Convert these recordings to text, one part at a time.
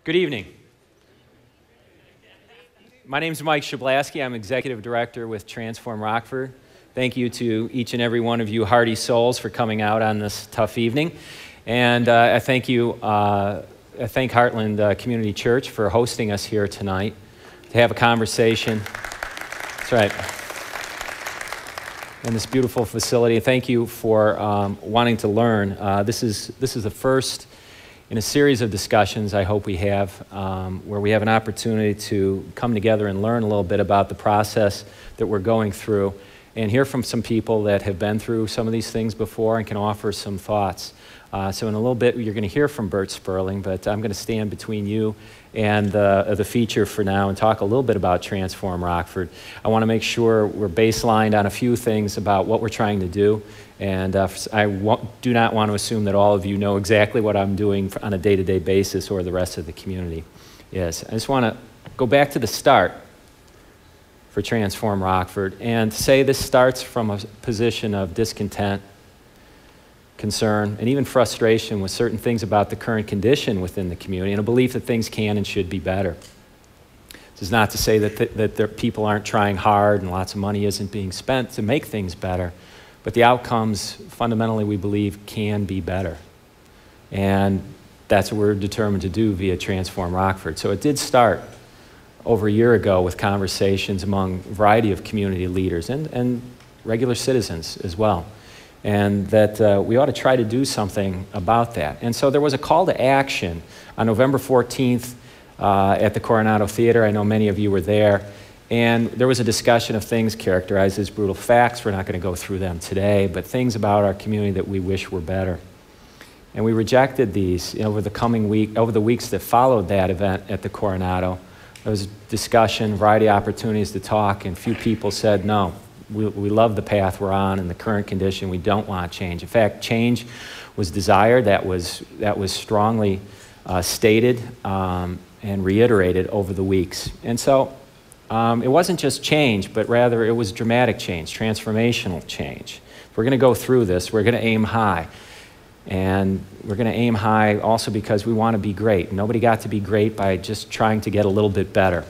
Good evening. My name is Mike Shablaski. I'm Executive Director with Transform Rockford. Thank you to each and every one of you hardy souls for coming out on this tough evening. And I thank Heartland Community Church for hosting us here tonight to have a conversation. That's right. In this beautiful facility. Thank you for wanting to learn. This is the first in a series of discussions I hope we have where we have an opportunity to come together and learn a little bit about the process that we're going through and hear from some people that have been through some of these things before and can offer some thoughts. So in a little bit you're going to hear from Bert Sperling, but I'm going to stand between you and the feature for now and talk a little bit about Transform Rockford. I want to make sure we're baselined on a few things about what we're trying to do. And do not want to assume that all of you know exactly what I'm doing on a day-to-day basis or the rest of the community is. I just want to go back to the start for Transform Rockford and say this starts from a position of discontent, concern, and even frustration with certain things about the current condition within the community and a belief that things can and should be better. This is not to say that people aren't trying hard and lots of money isn't being spent to make things better. But the outcomes, fundamentally, we believe, can be better. And that's what we're determined to do via Transform Rockford. So it did start over a year ago with conversations among a variety of community leaders and regular citizens as well. And that we ought to try to do something about that. And so there was a call to action on November 14th at the Coronado Theater. I know many of you were there. And there was a discussion of things characterized as brutal facts. We're not going to go through them today, but things about our community that we wish were better. And we rejected these over the weeks that followed that event at the Coronado. There was discussion, variety of opportunities to talk, and few people said, no, we love the path we're on in the current condition. We don't want change. In fact, change was desired. That was strongly stated and reiterated over the weeks. And so it wasn't just change, but rather it was dramatic change, transformational change. If we're going to go through this, we're going to aim high. And we're going to aim high also because we want to be great. Nobody got to be great by just trying to get a little bit better. And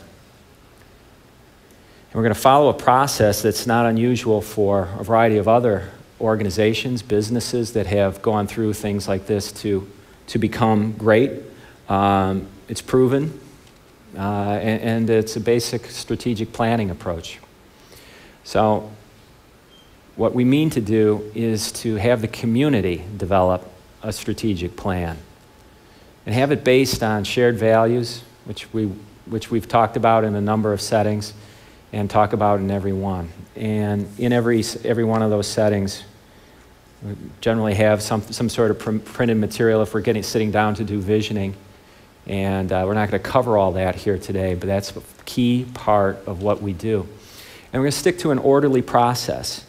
we're going to follow a process that's not unusual for a variety of other organizations, businesses that have gone through things like this to become great. It's proven. And it's a basic strategic planning approach. So what we mean to do is to have the community develop a strategic plan and have it based on shared values, which we've talked about in a number of settings and talk about in every one. And in every one of those settings, we generally have some sort of printed material if we're sitting down to do visioning. And we're not going to cover all that here today, but that's a key part of what we do. And we're going to stick to an orderly process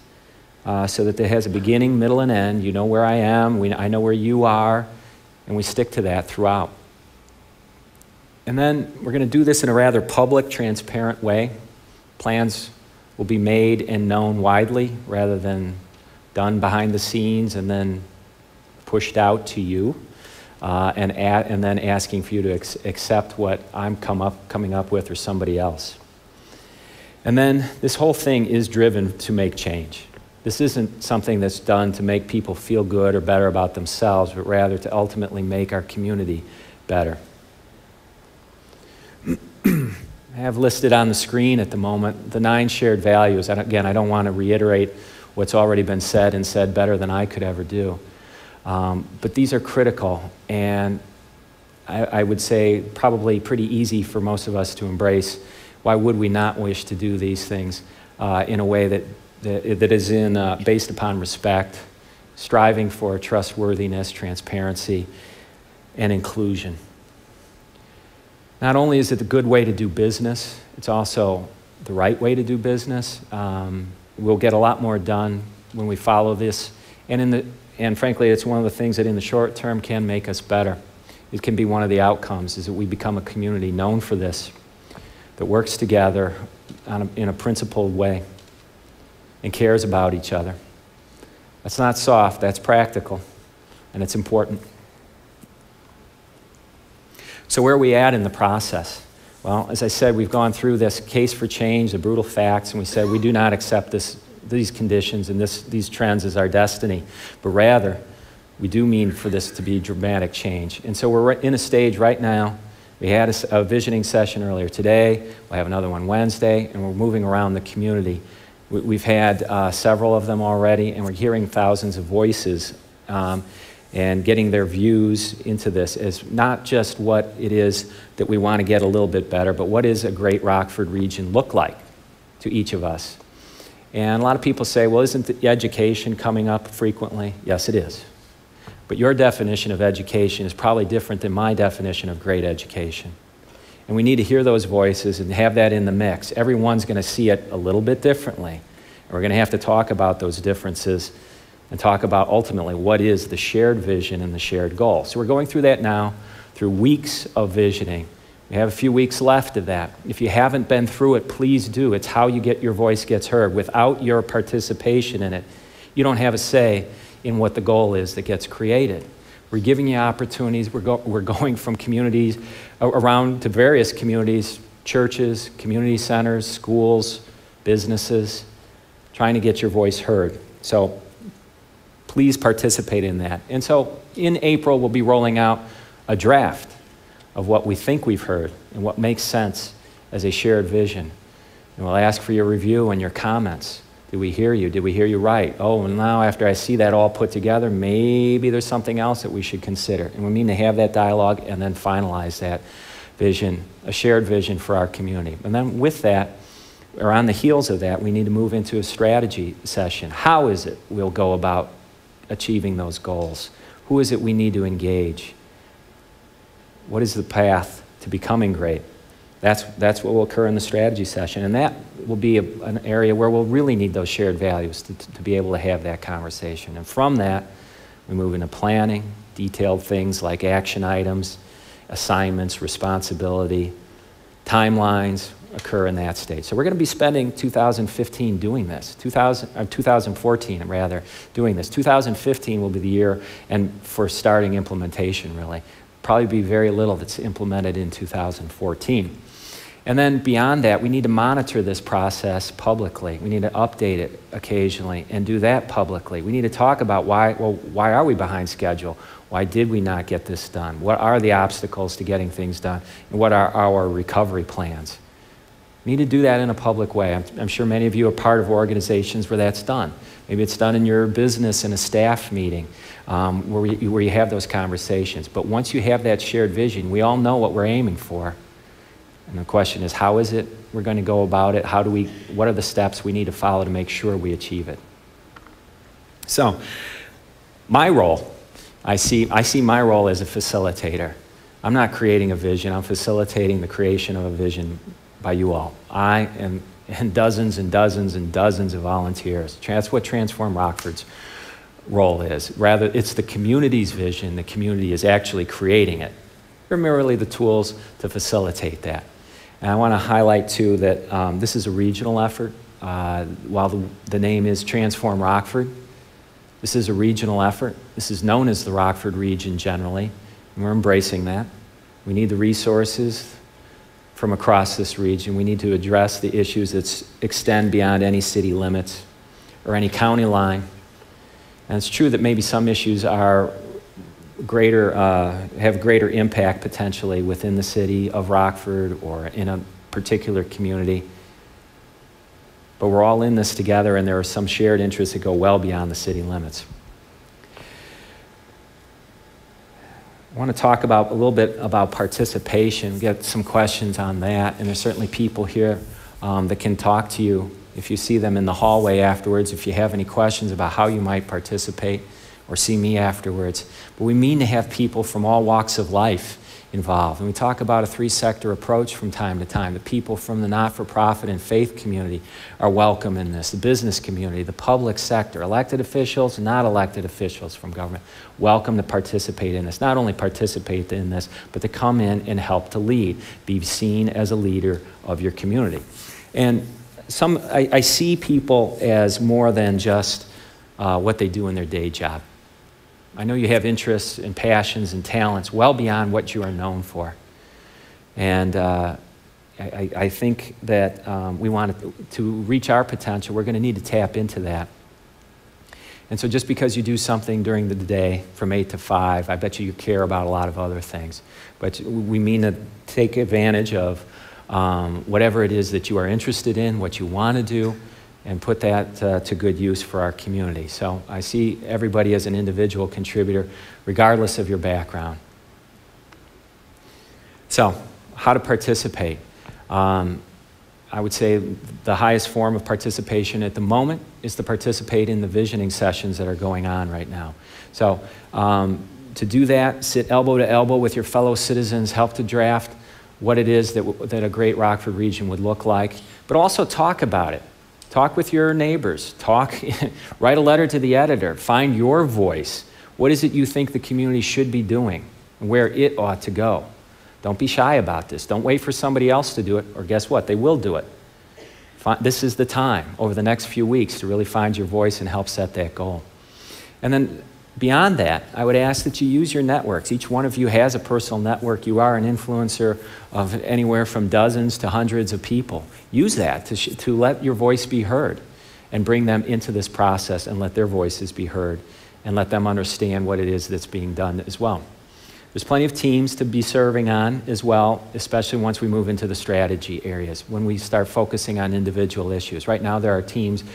so that it has a beginning, middle, and end. You know where I am, I know where you are, and we stick to that throughout. And then we're going to do this in a rather public, transparent way. Plans will be made and known widely rather than done behind the scenes and then pushed out to you. And then asking for you to accept what I'm coming up with or somebody else. And then this whole thing is driven to make change. This isn't something that's done to make people feel good or better about themselves, but rather to ultimately make our community better. I have listed on the screen at the moment the 9 shared values. And again, I don't want to reiterate what's already been said and said better than I could ever do. But these are critical, and I would say probably pretty easy for most of us to embrace. Why would we not wish to do these things in a way that is based upon respect, striving for trustworthiness, transparency, and inclusion? Not only is it a good way to do business, it's also the right way to do business. We'll get a lot more done when we follow this, and frankly, it's one of the things that in the short term can make us better. It can be one of the outcomes, is that we become a community known for this, that works together in a principled way and cares about each other. That's not soft, that's practical, and it's important. So where are we at in the process? Well, as I said, we've gone through this case for change, the brutal facts, and we said we do not accept these conditions and these trends as our destiny, but rather we do mean for this to be dramatic change. And so we're in a stage right now. We had a visioning session earlier today. We'll have another one Wednesday, and we're moving around the community. We've had several of them already, and we're hearing thousands of voices and getting their views into this as not just what it is that we want to get a little bit better, but what does a great Rockford region look like to each of us? And a lot of people say, well, isn't the education coming up frequently? Yes, it is. But your definition of education is probably different than my definition of great education. And we need to hear those voices and have that in the mix. Everyone's going to see it a little bit differently. And we're going to have to talk about those differences and talk about ultimately what is the shared vision and the shared goal. So we're going through that now through weeks of visioning. We have a few weeks left of that. If you haven't been through it, please do. It's how you get your voice gets heard. Without your participation in it, you don't have a say in what the goal is that gets created. We're giving you opportunities. We're going from communities around to various communities, churches, community centers, schools, businesses, trying to get your voice heard. So please participate in that. And so in April, we'll be rolling out a draft of what we think we've heard and what makes sense as a shared vision. And we'll ask for your review and your comments. Did we hear you? Did we hear you right? Oh, and now after I see that all put together, maybe there's something else that we should consider. And we mean to have that dialogue and then finalize that vision, a shared vision for our community. And then with that, or on the heels of that, we need to move into a strategy session. How is it we'll go about achieving those goals? Who is it we need to engage? What is the path to becoming great? That's what will occur in the strategy session, and that will be an area where we'll really need those shared values to be able to have that conversation. And from that, we move into planning, detailed things like action items, assignments, responsibility, timelines occur in that stage. So we're going to be spending 2015 doing this, 2014 rather, doing this. 2015 will be the year and for starting implementation, really. Probably be very little that's implemented in 2014. And then beyond that, we need to monitor this process publicly. We need to update it occasionally and do that publicly. We need to talk about why are we behind schedule? Why did we not get this done? What are the obstacles to getting things done? And what are our recovery plans? We need to do that in a public way. I'm sure many of you are part of organizations where that's done. Maybe it's done in your business in a staff meeting where you have those conversations. But once you have that shared vision, we all know what we're aiming for. And the question is, how is it we're going to go about it? What are the steps we need to follow to make sure we achieve it? So, my role, I see my role as a facilitator. I'm not creating a vision, I'm facilitating the creation of a vision by you all. And dozens and dozens and dozens of volunteers. That's what Transform Rockford's role is. Rather, it's the community's vision. The community is actually creating it. We're merely the tools to facilitate that. And I want to highlight, too, that this is a regional effort. While the name is Transform Rockford, this is a regional effort. This is known as the Rockford region generally, and we're embracing that. We need the resources from across this region. We need to address the issues that extend beyond any city limits or any county line. And it's true that maybe some issues are have greater impact potentially within the city of Rockford or in a particular community. But we're all in this together, and there are some shared interests that go well beyond the city limits. I want to talk a little bit about participation, get some questions on that, and there's certainly people here that can talk to you if you see them in the hallway afterwards, if you have any questions about how you might participate, or see me afterwards. But we mean to have people from all walks of life involved. And we talk about a three-sector approach from time to time. The people from the not-for-profit and faith community are welcome in this. The business community, the public sector, elected officials, not elected officials from government, welcome to participate in this. Not only participate in this, but to come in and help to lead, be seen as a leader of your community. And I see people as more than just what they do in their day job. I know you have interests and passions and talents well beyond what you are known for. And I think that we want to reach our potential, we're going to need to tap into that. And so just because you do something during the day from 8 to 5, I bet you care about a lot of other things. But we mean to take advantage of whatever it is that you are interested in, what you want to do, and put that to good use for our community. So I see everybody as an individual contributor, regardless of your background. So, how to participate. I would say the highest form of participation at the moment is to participate in the visioning sessions that are going on right now. So to do that, sit elbow to elbow with your fellow citizens, help to draft what it is that a great Rockford region would look like, but also talk about it. Talk with your neighbors. Write a letter to the editor. Find your voice. What is it you think the community should be doing and where it ought to go? Don't be shy about this. Don't wait for somebody else to do it, or guess what? They will do it. This is the time over the next few weeks to really find your voice and help set that goal. And then beyond that, I would ask that you use your networks. Each one of you has a personal network. You are an influencer of anywhere from dozens to hundreds of people. Use that to let your voice be heard and bring them into this process and let their voices be heard and let them understand what it is that's being done as well. There's plenty of teams to be serving on as well, especially once we move into the strategy areas, when we start focusing on individual issues. Right now there are teams,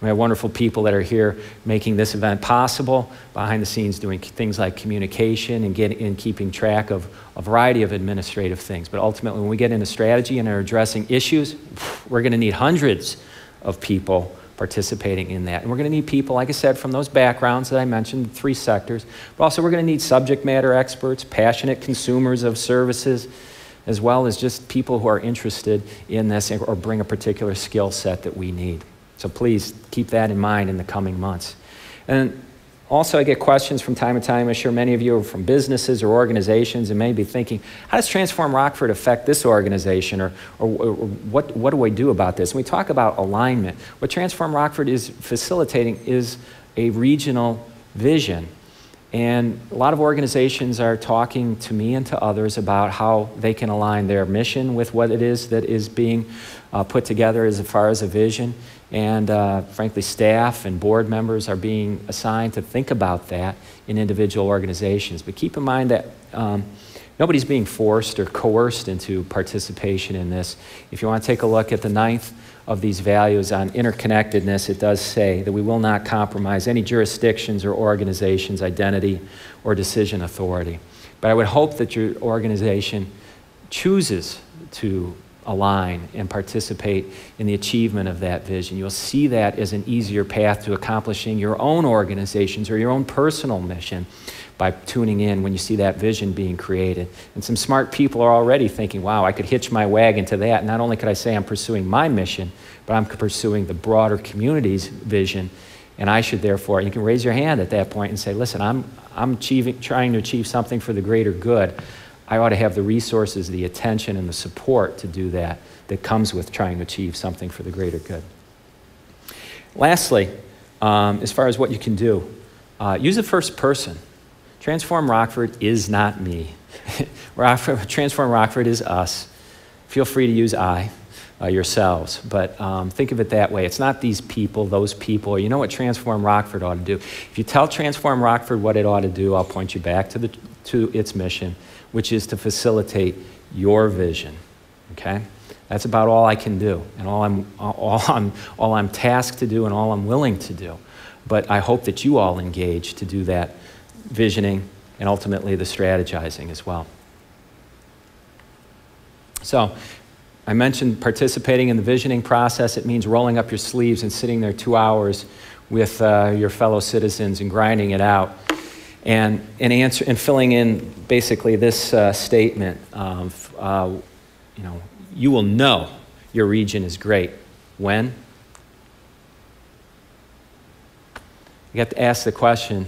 we have wonderful people that are here making this event possible, behind the scenes doing things like communication and keeping track of a variety of administrative things. But ultimately when we get into strategy and are addressing issues, we're going to need hundreds of people participating in that. And we're going to need people, like I said, from those backgrounds that I mentioned, 3 sectors, but also we're going to need subject matter experts, passionate consumers of services, as well as just people who are interested in this or bring a particular skill set that we need. So please keep that in mind in the coming months. And also I get questions from time to time. I'm sure many of you are from businesses or organizations and may be thinking, how does Transform Rockford affect this organization, or what do I do about this? When we talk about alignment, what Transform Rockford is facilitating is a regional vision. And a lot of organizations are talking to me and to others about how they can align their mission with what it is that is being put together as far as a vision. And frankly, staff and board members are being assigned to think about that in individual organizations. But keep in mind that nobody's being forced or coerced into participation in this. If you want to take a look at the 9th of these values on interconnectedness, it does say that we will not compromise any jurisdiction's or organization's identity or decision authority. But I would hope that your organization chooses to align and participate in the achievement of that vision. You'll see that as an easier path to accomplishing your own organizations or your own personal mission by tuning in when you see that vision being created. And some smart people are already thinking, wow, I could hitch my wagon to that. Not only could I say I'm pursuing my mission, but I'm pursuing the broader community's vision. And I should therefore, you can raise your hand at that point and say, listen, I'm trying to achieve something for the greater good. I ought to have the resources, the attention, and the support to do that comes with trying to achieve something for the greater good. Lastly, as far as what you can do, use the first person. Transform Rockford is not me. Transform Rockford is us. Feel free to use I, yourselves, but think of it that way. It's not these people, those people. You know what Transform Rockford ought to do. If you tell Transform Rockford what it ought to do, I'll point you back to its mission, which is to facilitate your vision. Okay, that's about all I can do, and all I'm tasked to do, and all I'm willing to do. But I hope that you all engage to do that visioning and ultimately the strategizing as well. So I mentioned participating in the visioning process. It means rolling up your sleeves and sitting there 2 hours with your fellow citizens and grinding it out. And filling in basically this statement of, you will know your region is great. When? You have to ask the question,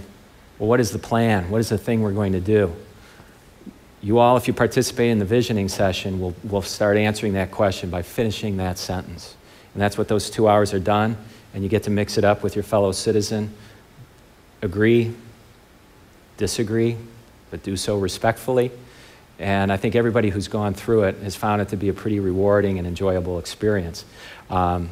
well, what is the plan? What is the thing we're going to do? You all, if you participate in the visioning session, will start answering that question by finishing that sentence. And that's what those 2 hours are done, and you get to mix it up with your fellow citizen. Agree, disagree, but do so respectfully, And I think everybody who's gone through it has found it to be a pretty rewarding and enjoyable experience. And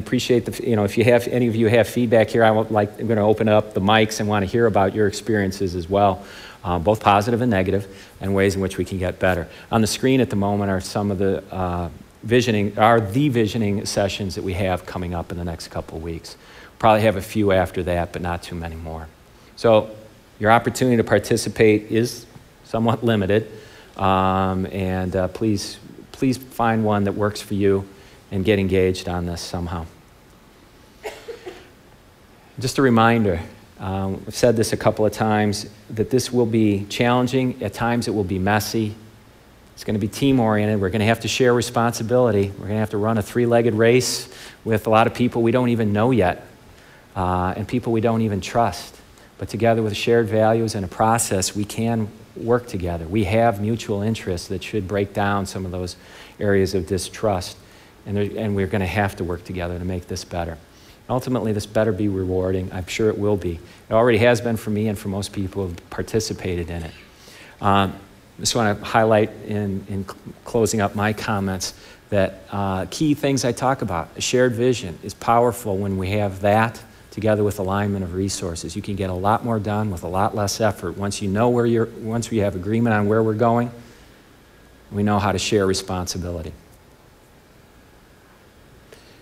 appreciate if you have any of you have feedback here, I'm going to open up the mics and want to hear about your experiences as well, both positive and negative, and ways in which we can get better. On the screen at the moment are some of the visioning sessions that we have coming up in the next couple of weeks. Probably have a few after that, but not too many more. So your opportunity to participate is somewhat limited, and please find one that works for you and get engaged on this somehow. Just a reminder, I've said this a couple of times, that this will be challenging. At times it will be messy. It's going to be team-oriented. We're going to have to share responsibility. We're going to have to run a three-legged race with a lot of people we don't even know yet, and people we don't even trust. But together with shared values and a process, we can work together. We have mutual interests that should break down some of those areas of distrust. And we're going to have to work together to make this better. Ultimately, this better be rewarding. I'm sure it will be. It already has been for me and for most people who have participated in it. I just want to highlight in closing up my comments that key things I talk about. A shared vision is powerful when we have that together with alignment of resources. You can get a lot more done with a lot less effort. Once you know once we have agreement on where we're going, we know how to share responsibility.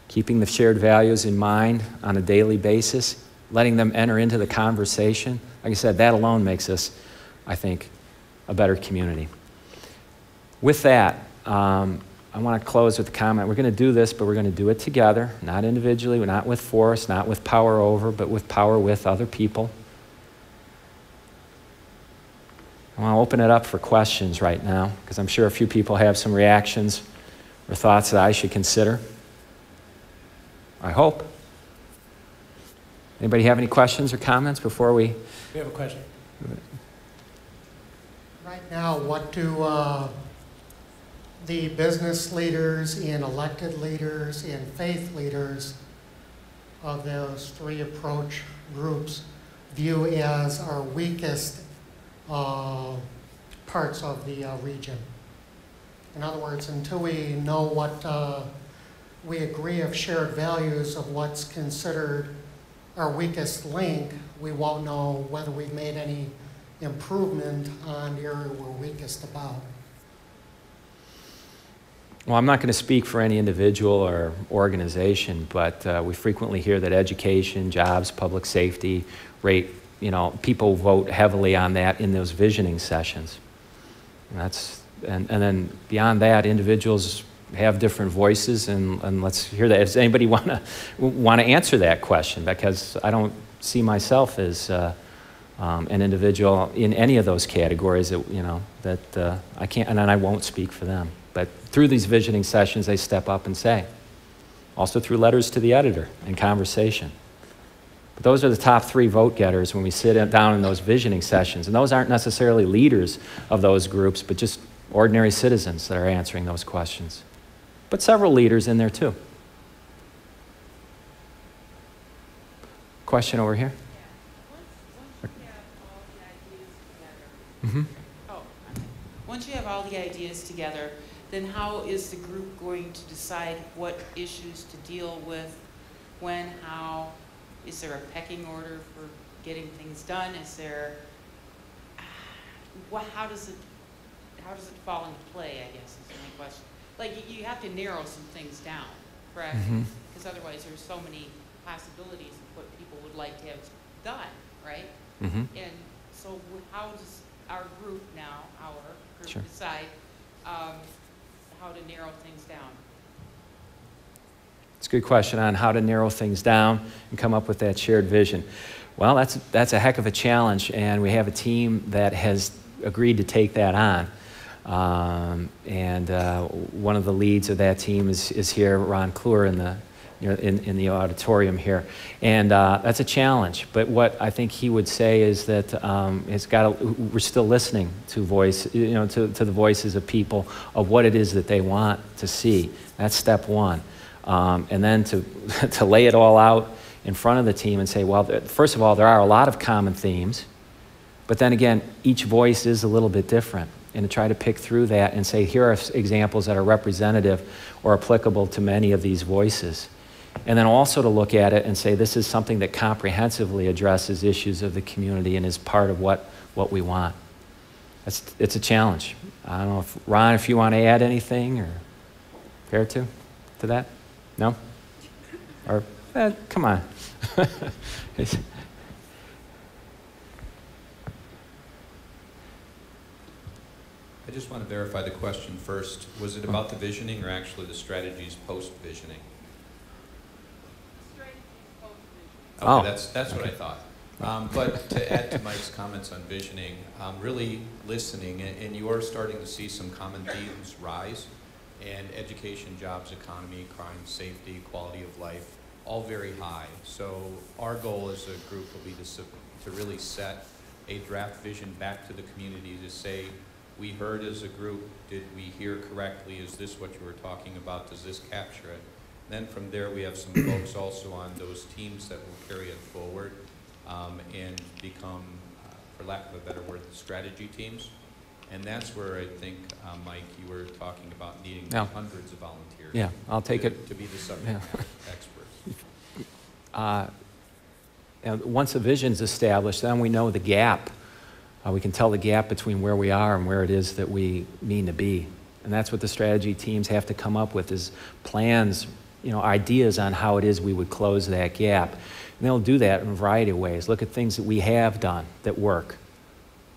Keeping the shared values in mind on a daily basis, letting them enter into the conversation. Like I said, that alone makes us, I think, a better community. With that, I want to close with a comment. We're going to do this, but we're going to do it together, not individually, not with force, not with power over, but with power with other people. I want to open it up for questions right now, because I'm sure a few people have some reactions or thoughts that I should consider. I hope. Anybody have any questions or comments before we? We have a question. Right now, what do the business leaders and elected leaders and faith leaders of those three approach groups view as our weakest parts of the region? In other words, until we know what we agree of shared values of what's considered our weakest link, we won't know whether we've made any improvement on the area we're weakest about. Well, I'm not going to speak for any individual or organization, but we frequently hear that education, jobs, public safety rate, people vote heavily on that in those visioning sessions. And then beyond that, individuals have different voices, and let's hear that. Does anybody want to answer that question? Because I don't see myself as an individual in any of those categories that I can't, and I won't speak for them. But through these visioning sessions, they step up and say. Also through letters to the editor and conversation. But those are the top three vote getters when we sit down in those visioning sessions. And those aren't necessarily leaders of those groups, but just ordinary citizens that are answering those questions. But several leaders in there too. Question over here? Once you have all the ideas together, Mm-hmm. once you have all the ideas together, then how is the group going to decide what issues to deal with, when, how? Is there a pecking order for getting things done? Is there, how does it fall into play, I guess, is my question. Like, you have to narrow some things down, correct? Because otherwise there's so many possibilities of what people would like to have done, right? Mm-hmm. And so how does our group Sure. decide how to narrow things down? It's a good question on how to narrow things down and come up with that shared vision. Well, that's a heck of a challenge, and we have a team that has agreed to take that on. One of the leads of that team is here, Ron Kluwer, in the auditorium here, and that's a challenge. But what I think he would say is that we're still listening to the voices of people of what it is that they want to see. That's step one, and then to lay it all out in front of the team and say, well, first of all, there are a lot of common themes, but then again, each voice is a little bit different. and to try to pick through that and say, here are examples that are representative or applicable to many of these voices. And then also to look at it and say, this is something that comprehensively addresses issues of the community and is part of what we want. It's a challenge. I don't know if, Ron, if you want to add anything or care to that? No? Or, come on. I just want to verify the question first. Was it about the visioning or actually the strategies post-visioning? Okay, that's what I thought. But to add to Mike's comments on visioning, really listening, and you are starting to see some common themes rise, and education, jobs, economy, crime, safety, quality of life, all very high. So our goal as a group will be to really set a draft vision back to the community to say, we heard as a group, did we hear correctly? Is this what you were talking about? Does this capture it? Then from there, we have some folks also on those teams that will carry it forward and become, for lack of a better word, the strategy teams. And that's where I think, Mike, you were talking about needing hundreds of volunteers. Yeah, I'll take it. To be the subject matter experts. And once a vision's established, then we know the gap. We can tell the gap between where we are and where it is that we mean to be. And that's what the strategy teams have to come up with, is plans, ideas on how it is we would close that gap. And they'll do that in a variety of ways. Look at things that we have done that work.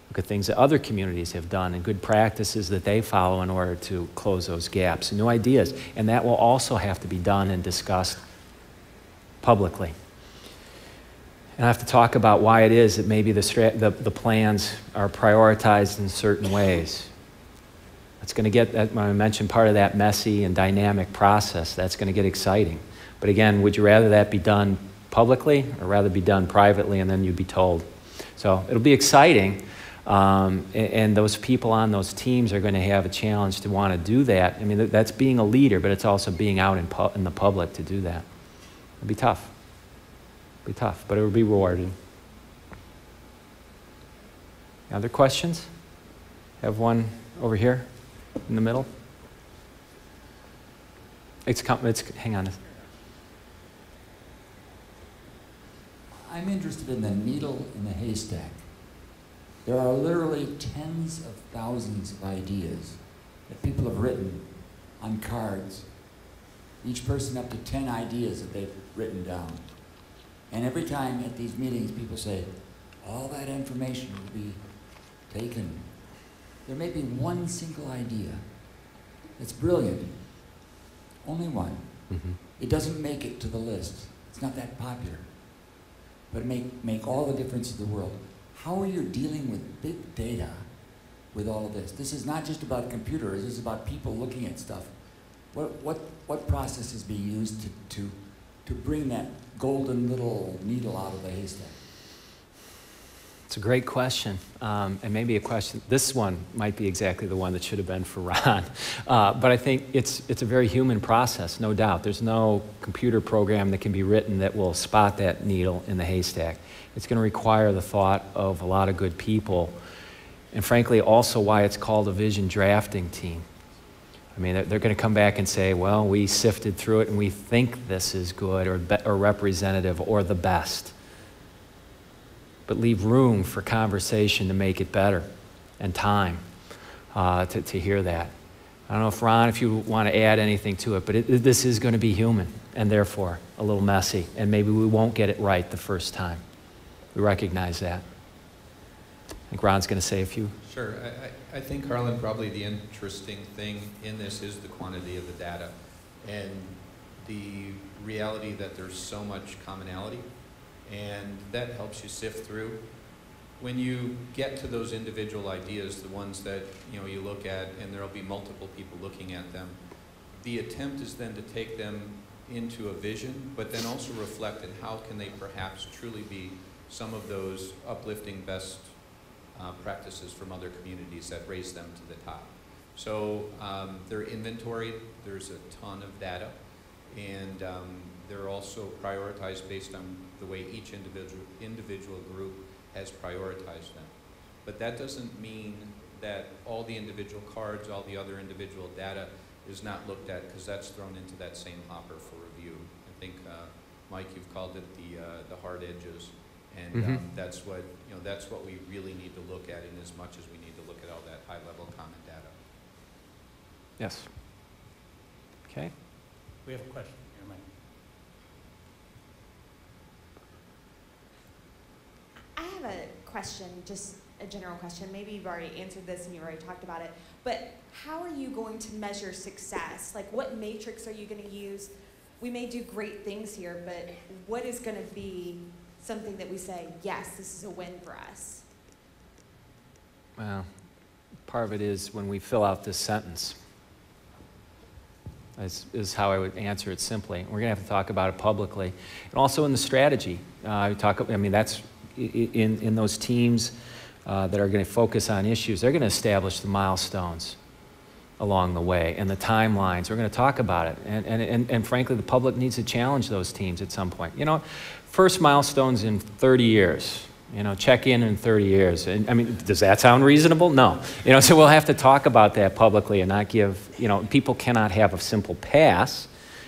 Look at things that other communities have done and good practices that they follow in order to close those gaps. New ideas. And that will also have to be done and discussed publicly. And I have to talk about why it is that maybe the plans are prioritized in certain ways. It's going to get, when I mentioned part of that messy and dynamic process, that's going to get exciting. But again, would you rather that be done publicly or rather be done privately and then you'd be told? So it'll be exciting, and those people on those teams are going to have a challenge to want to do that. I mean, that's being a leader, but it's also being out in the public to do that. It'll be tough. It'll be tough, but it will be rewarding. Other questions? Have one over here in the middle. Hang on. I'm interested in the needle in the haystack. There are literally tens of thousands of ideas that people have written on cards. Each person up to 10 ideas that they've written down. And every time at these meetings, people say, all that information will be taken. There may be one single idea that's brilliant. Only one. Mm-hmm. It doesn't make it to the list. It's not that popular. But it make all the difference in the world. How are you dealing with big data with all of this? This is not just about computers. This is about people looking at stuff. What process is being used to bring that golden little needle out of the haystack? It's a great question, and maybe a question, this one might be exactly the one that should have been for Ron. But I think it's a very human process, no doubt. There's no computer program that can be written that will spot that needle in the haystack. It's going to require the thought of a lot of good people, and frankly, also why it's called a vision drafting team. I mean, they're going to come back and say, well, we sifted through it and we think this is good or representative or the best. But leave room for conversation to make it better and time to hear that. I don't know if, Ron, if you want to add anything to it, but this is going to be human and therefore a little messy, and maybe we won't get it right the first time. We recognize that. I think Ron's going to say a few. Sure. I think, Harlan, probably the interesting thing in this is the quantity of the data and the reality that there's so much commonality. And that helps you sift through. When you get to those individual ideas, the ones that you look at, and there'll be multiple people looking at them, the attempt is then to take them into a vision, but then also reflect on how can they perhaps truly be some of those uplifting best practices from other communities that raise them to the top. So they're inventoried, there's a ton of data, and they're also prioritized based on the way each individual group has prioritized them. But that doesn't mean that all the individual cards, all the other individual data is not looked at, because that's thrown into that same hopper for review. I think, Mike, you've called it the hard edges, and that's what we really need to look at, in as much as we need to look at all that high-level common data. Yes. Okay. We have a question here, Mike. I have a question, just a general question. Maybe you've already answered this and you've already talked about it, but how are you going to measure success? Like, what matrix are you going to use? We may do great things here, but what is going to be something that we say, yes, this is a win for us? Well, part of it is when we fill out this sentence. Is how I would answer it simply. We're going to have to talk about it publicly. And also in the strategy. That's in those teams that are going to focus on issues. They're going to establish the milestones along the way and the timelines. We're going to talk about it. And frankly, the public needs to challenge those teams at some point. You know, first milestones in 30 years. You know, check in 30 years. And, I mean, does that sound reasonable? No. You know, so we'll have to talk about that publicly and not give, you know, people cannot have a simple pass.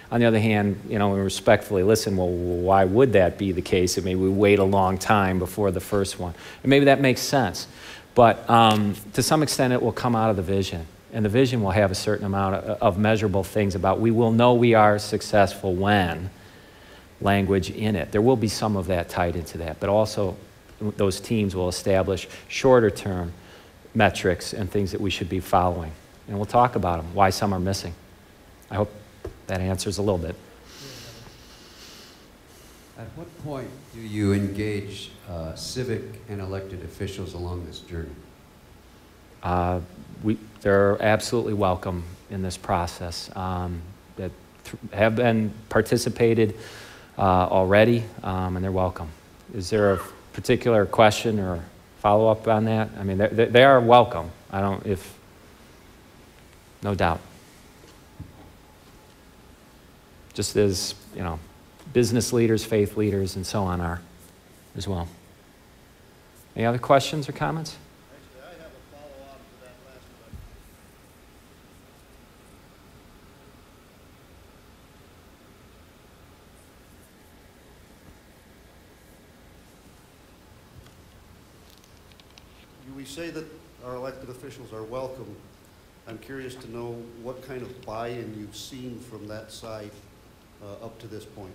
On the other hand, you know, we respectfully listen, well, why would that be the case? And maybe we wait a long time before the first one. And maybe that makes sense. But to some extent, it will come out of the vision. And the vision will have a certain amount of measurable things about, we will know we are successful when, language in it. There will be some of that tied into that, but also those teams will establish shorter term metrics and things that we should be following. And we'll talk about them, why some are missing. I hope that answers a little bit. At what point do you engage civic and elected officials along this journey? They're absolutely welcome in this process. That have been participated already, and they're welcome. Is there a particular question or follow-up on that? I mean, they are welcome. No doubt. Just as, you know, business leaders, faith leaders, and so on are as well. Any other questions or comments? Actually, I have a follow-on to that last question. We say that our elected officials are welcome. I'm curious to know what kind of buy-in you've seen from that side up to this point.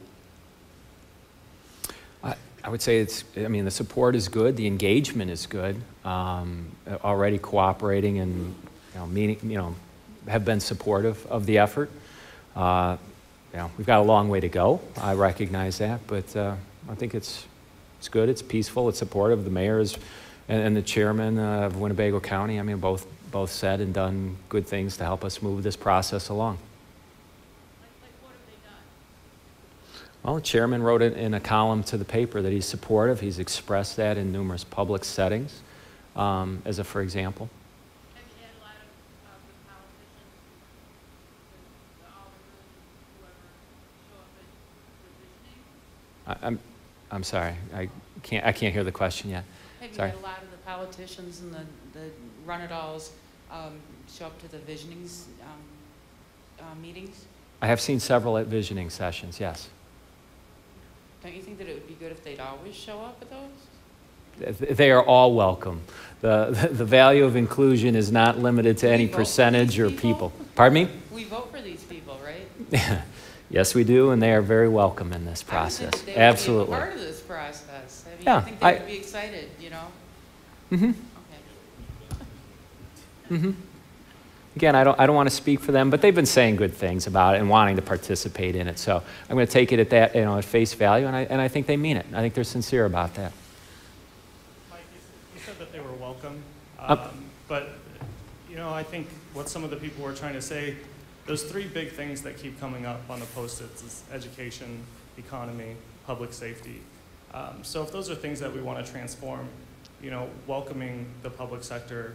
I would say the support is good, the engagement is good, already cooperating and, have been supportive of the effort. We've got a long way to go, I recognize that, but I think it's good, it's peaceful, it's supportive. The mayor and the chairman of Winnebago County, I mean, both said and done good things to help us move this process along. Like what have they done? Well, the chairman wrote it in a column to the paper that he's supportive. He's expressed that in numerous public settings, for example. Have you had a lot of the politicians, the aldermen, whoever, show up at the visioning? I'm sorry, I can't hear the question yet. Have you Sorry. had a lot of the politicians and the run-it-alls show up to the visionings meetings? I have seen several at visioning sessions, yes. Don't you think that it would be good if they'd always show up at those? They are all welcome. The value of inclusion is not limited to any We vote for percentage these or people? people. Pardon me? We vote for these people, right? Yes, we do, and they are very welcome in this process. I would think they Absolutely. would be a part of this process. I mean, Yeah, I think they would be excited, you know? Mm-hmm. Okay. Mm-hmm. Again, I don't want to speak for them, but they've been saying good things about it and wanting to participate in it. So I'm going to take it at that, at face value, and I think they mean it. I think they're sincere about that. Mike, you said that they were welcome, but I think what some of the people were trying to say, there's three big things that keep coming up on the post-its: is education, economy, public safety. So if those are things that we want to transform, welcoming the public sector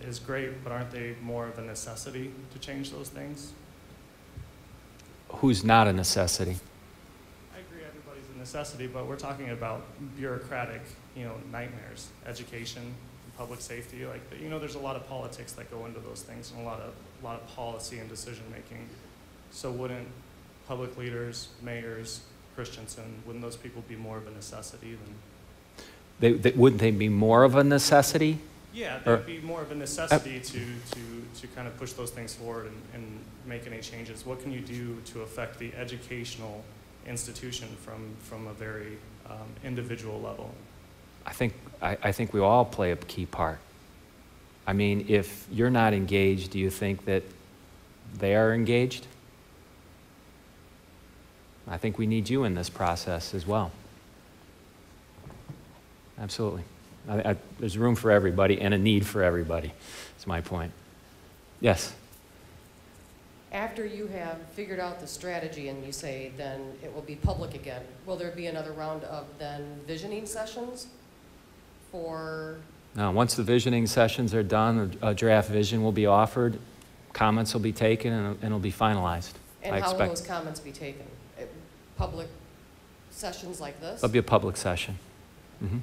is great, but aren't they more of a necessity to change those things? Who's not a necessity? I agree, everybody's a necessity, but we're talking about bureaucratic, nightmares: education, public safety. Like, you know, there's a lot of politics that go into those things, and a lot of policy and decision making. So wouldn't public leaders, mayors, Christensen, wouldn't those people be more of a necessity than? Wouldn't they be more of a necessity? Yeah, they'd be more of a necessity to kind of push those things forward and make any changes. What can you do to affect the educational institution from a very individual level? I think we all play a key part. I mean, if you're not engaged, do you think that they are engaged? I think we need you in this process as well. Absolutely. There's room for everybody and a need for everybody. That's my point. Yes? After you have figured out the strategy and you say then it will be public again, will there be another round of then visioning sessions for? No, once the visioning sessions are done, a draft vision will be offered, comments will be taken, and it'll be finalized. And how will those comments be taken? Public sessions like this? There'll be a public session. Mm-hmm.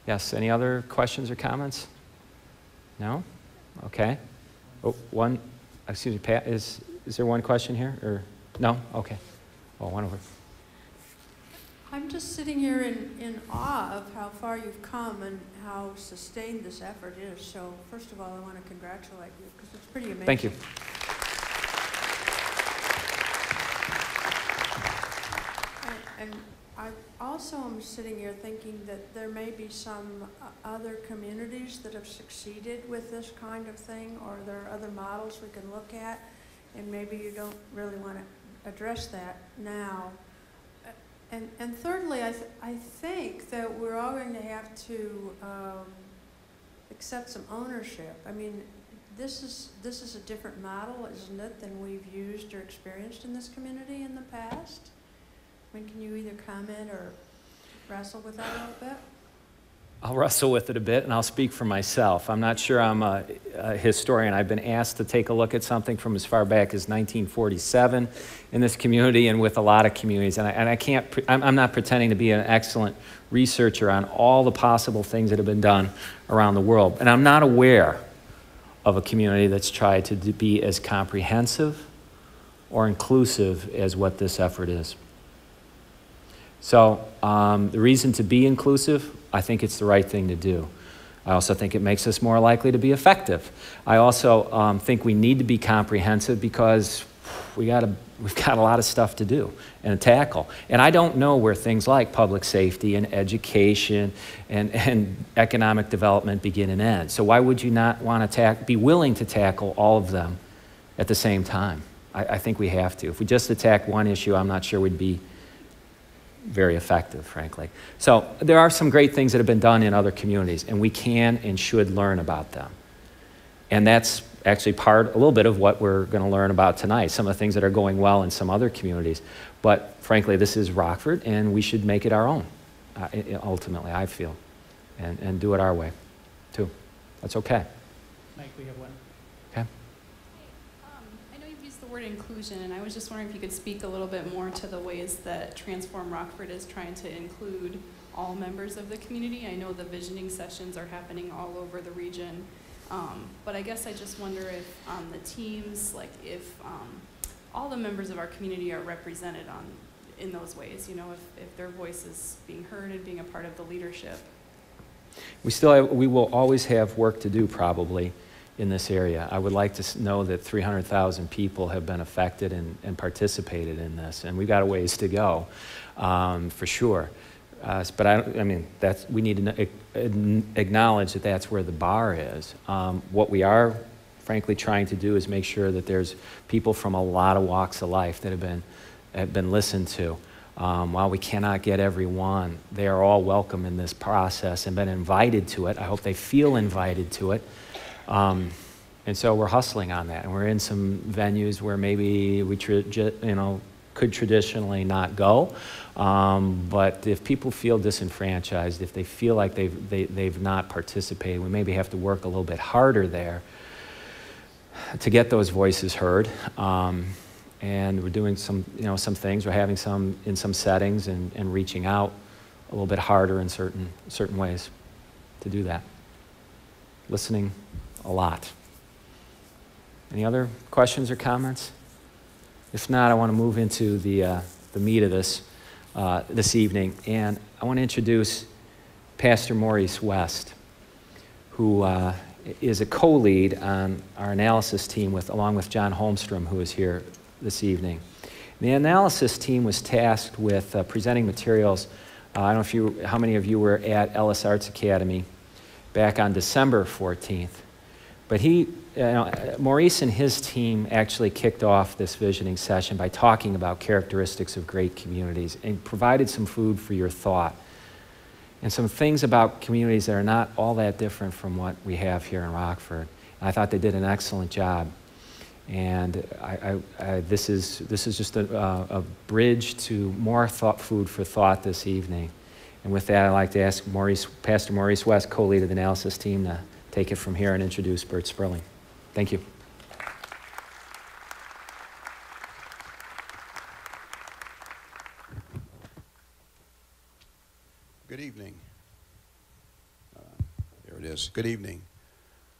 Yes, any other questions or comments? No? Okay. Oh, one, excuse me, Pat, is there one question here? Or no? Okay. Oh, one over. I'm just sitting here in awe of how far you've come and how sustained this effort is. So first of all, I want to congratulate you because it's pretty amazing. Thank you. And I also am sitting here thinking that there may be some other communities that have succeeded with this kind of thing, or there are other models we can look at, and maybe you don't really want to address that now. And thirdly, I think that we're all going to have to accept some ownership. I mean, this is a different model, isn't it, than we've used or experienced in this community in the past? I mean, can you either comment or wrestle with that a little bit? I'll wrestle with it a bit, and I'll speak for myself. I'm not sure I'm a historian. I've been asked to take a look at something from as far back as 1947 in this community and with a lot of communities. And I can't, I'm not pretending to be an excellent researcher on all the possible things that have been done around the world. And I'm not aware of a community that's tried to be as comprehensive or inclusive as what this effort is. So the reason to be inclusive, I think it's the right thing to do. I also think it makes us more likely to be effective. I also think we need to be comprehensive because we've got a lot of stuff to do and to tackle. And I don't know where things like public safety and education and economic development begin and end. So why would you not want to be willing to tackle all of them at the same time? I think we have to. If we just attack one issue, I'm not sure we'd be very effective, frankly. So there are some great things that have been done in other communities, and we can and should learn about them. And that's actually a little bit of what we're going to learn about tonight, some of the things that are going well in some other communities. But frankly, this is Rockford, and we should make it our own, ultimately, I feel, and do it our way, too. That's okay. Mike, we have one. Okay. I know you've used the word inclusion, and I was just wondering if you could speak a little bit more to the ways that Transform Rockford is trying to include all members of the community. I know the visioning sessions are happening all over the region, but I guess I just wonder if the teams, like if all the members of our community are represented in those ways, you know, if their voice is being heard and being a part of the leadership. We will always have work to do, probably, in this area. I would like to know that 300,000 people have been affected and participated in this, and we've got a ways to go, for sure. But I mean, we need to acknowledge that that's where the bar is. What we are, frankly, trying to do is make sure that there's people from a lot of walks of life that have been listened to. While we cannot get everyone, they are all welcome in this process and been invited to it. I hope they feel invited to it. And so we're hustling on that, and we're in some venues where maybe we could traditionally not go, but if people feel disenfranchised, if they feel like they've not participated, we maybe have to work a little bit harder there to get those voices heard. And we're doing some things. We're having some in some settings and reaching out little bit harder in certain ways to do that. Listening a lot. Any other questions or comments? If not, I want to move into the meat of this evening, and I want to introduce Pastor Maurice West, who is a co-lead on our analysis team along with John Holmstrom, who is here this evening. The analysis team was tasked with presenting materials. I don't know how many of you were at Ellis Arts Academy back on December 14th, but Maurice and his team actually kicked off this visioning session by talking about characteristics of great communities and provided some food for your thought and some things about communities that are not all that different from what we have here in Rockford. And I thought they did an excellent job. And this is just a bridge to more food for thought this evening. And with that, I'd like to ask Pastor Maurice West, co-lead of the analysis team, to take it from here and introduce Bert Sperling. Thank you. Good evening. There it is. Good evening.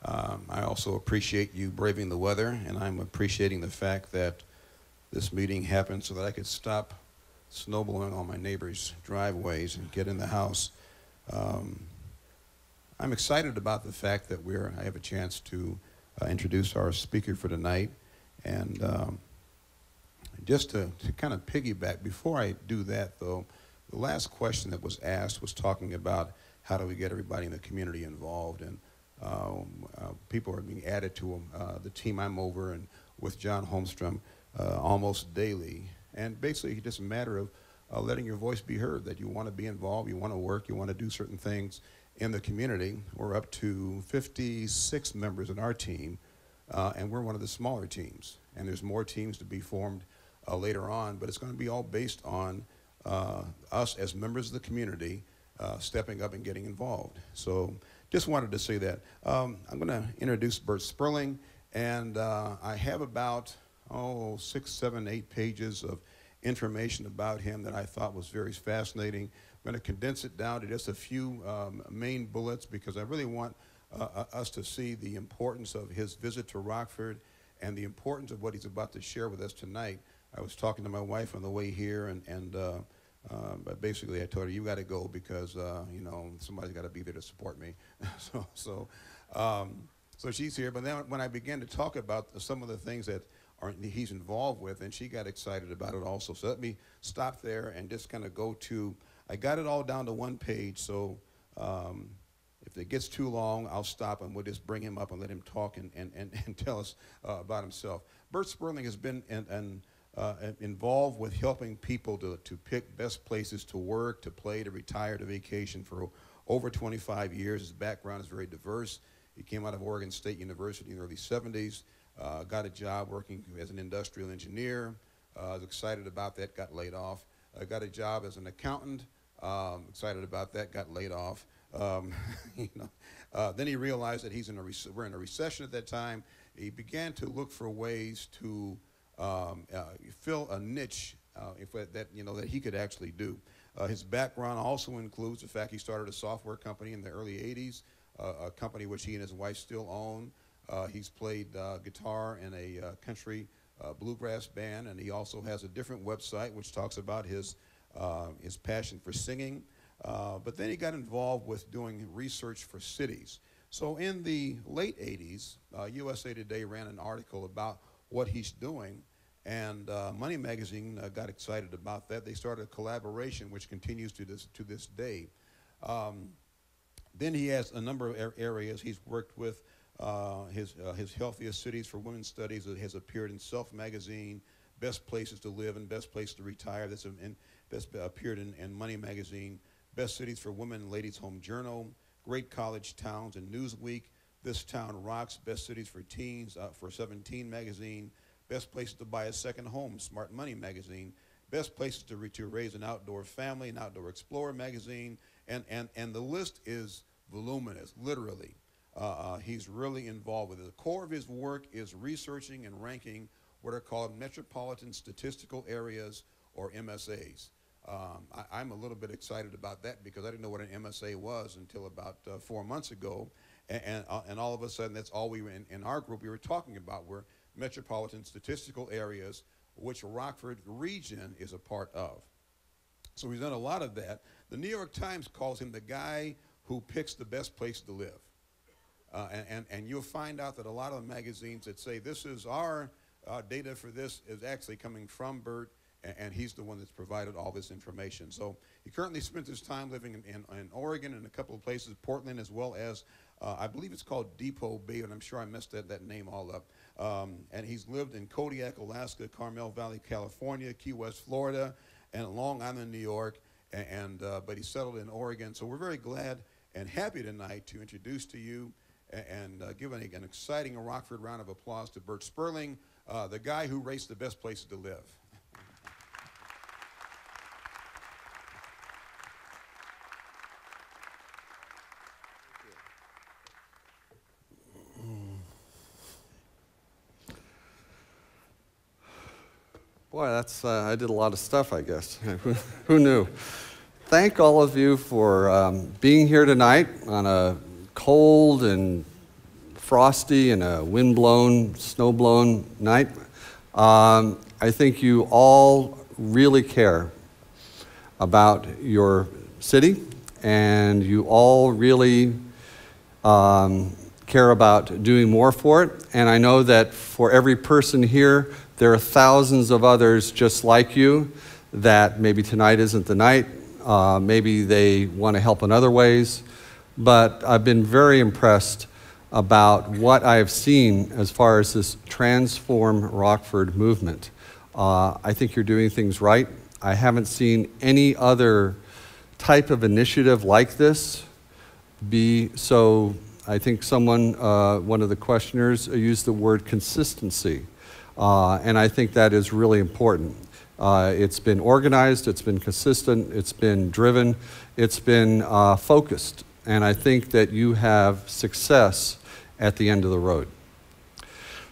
I also appreciate you braving the weather, and I'm appreciating the fact that this meeting happened so that I could stop snowblowing on my neighbors' driveways and get in the house. I'm excited about the fact that I have a chance to introduce our speaker for tonight, and just to kind of piggyback, before I do that though, the last question that was asked was talking about how do we get everybody in the community involved, and people are being added to the team I'm over and with John Holmstrom almost daily, and basically just a matter of letting your voice be heard, that you want to be involved, you want to work, you want to do certain things in the community. We're up to 56 members in our team, and we're one of the smaller teams, and there's more teams to be formed later on, but it's going to be all based on us as members of the community stepping up and getting involved. So just wanted to say that. I'm going to introduce Bert Sperling, and I have about 6, 7, 8 pages of information about him that I thought was very fascinating. I'm going to condense it down to just a few main bullets because I really want us to see the importance of his visit to Rockford and the importance of what he's about to share with us tonight. I was talking to my wife on the way here, but basically I told her, you got to go because somebody's got to be there to support me. so she's here. But then when I began to talk about some of the things that he's involved with, and she got excited about it also. So let me stop there and just kind of go to, I got it all down to one page, so if it gets too long, I'll stop and we'll just bring him up and let him talk and tell us about himself. Bert Sperling has been involved with helping people to pick best places to work, to play, to retire, to vacation for over 25 years. His background is very diverse. He came out of Oregon State University in the early 70s, got a job working as an industrial engineer, was excited about that, got laid off. Got a job as an accountant, excited about that, got laid off. Then he realized that we're in a recession at that time. He began to look for ways to fill a niche that he could actually do. His background also includes the fact he started a software company in the early 80s, a company which he and his wife still own. He's played guitar in a country bluegrass band, and he also has a different website which talks about his passion for singing. But then he got involved with doing research for cities. So in the late 80s, USA Today ran an article about what he's doing, and Money Magazine got excited about that. They started a collaboration which continues to this day. Then he has a number of areas. He's worked with his Healthiest Cities for Women's Studies that has appeared in Self Magazine, Best Places to Live and Best Places to Retire. That's appeared in Money Magazine, Best Cities for Women and Ladies Home Journal, Great College Towns in Newsweek, This Town Rocks, Best Cities for Teens for 17 Magazine, Best Places to Buy a Second Home, Smart Money Magazine, Best Places to raise an Outdoor Family, an Outdoor Explorer Magazine, and the list is voluminous, literally. He's really involved with it. The core of his work is researching and ranking what are called Metropolitan Statistical Areas, or MSAs. I'm a little bit excited about that because I didn't know what an MSA was until about 4 months ago. And all of a sudden, that's all we were in our group we were talking about were metropolitan statistical areas, which Rockford region is a part of. So we've done a lot of that. The New York Times calls him the guy who picks the best place to live. And you'll find out that a lot of the magazines that say this is our data for this is actually coming from Bert, and he's the one that's provided all this information. So he currently spends his time living in Oregon and a couple of places, Portland, as well as I believe it's called Depot Bay, and I'm sure I messed that name all up. And he's lived in Kodiak, Alaska, Carmel Valley, California, Key West, Florida, and Long Island, New York, but he settled in Oregon. So we're very glad and happy tonight to introduce to you and give an exciting Rockford round of applause to Bert Sperling, the guy who rates the best places to live. Boy, that's, I did a lot of stuff, I guess. Who knew? Thank all of you for being here tonight on a cold and frosty and a wind-blown, snow-blown night. I think you all really care about your city, and you all really care about doing more for it. And I know that for every person here, there are thousands of others just like you that maybe tonight isn't the night. Maybe they want to help in other ways. But I've been very impressed about what I've seen as far as this Transform Rockford movement. I think you're doing things right. I haven't seen any other type of initiative like this be so. I think someone, one of the questioners, used the word consistency. And I think that is really important. It's been organized, it's been consistent, it's been driven, it's been focused. And I think that you have success at the end of the road.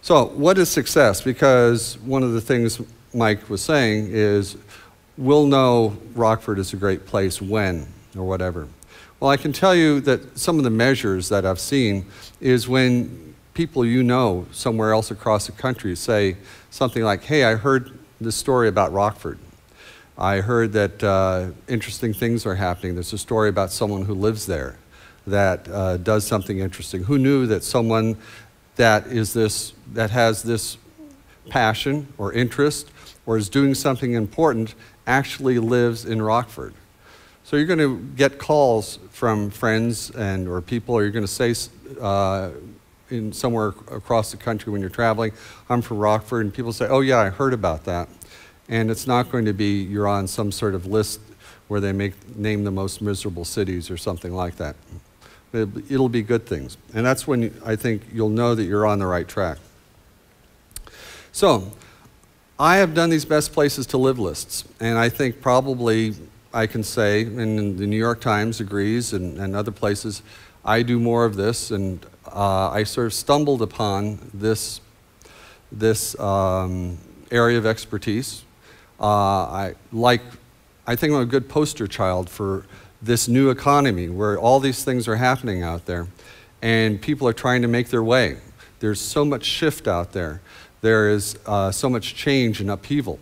So what is success? Because one of the things Mike was saying is, we'll know Rockford is a great place when, or whatever. Well, I can tell you that some of the measures that I've seen is when people you know somewhere else across the country say something like, hey, I heard this story about Rockford. I heard that interesting things are happening. There's a story about someone who lives there that does something interesting. Who knew that someone that has this passion or interest or is doing something important actually lives in Rockford? So you're going to get calls from friends or people, or you're going to say in somewhere across the country when you're traveling, I'm from Rockford, and people say, oh yeah, I heard about that. And it's not going to be you're on some sort of list where they name the most miserable cities or something like that. It'll be good things. And that's when I think you'll know that you're on the right track. So I have done these best places to live lists, and I think probably I can say, and the New York Times agrees, and other places, I do more of this, and I sort of stumbled upon this area of expertise. I think I'm a good poster child for this new economy where all these things are happening out there, and people are trying to make their way. There's so much shift out there. There is so much change and upheaval.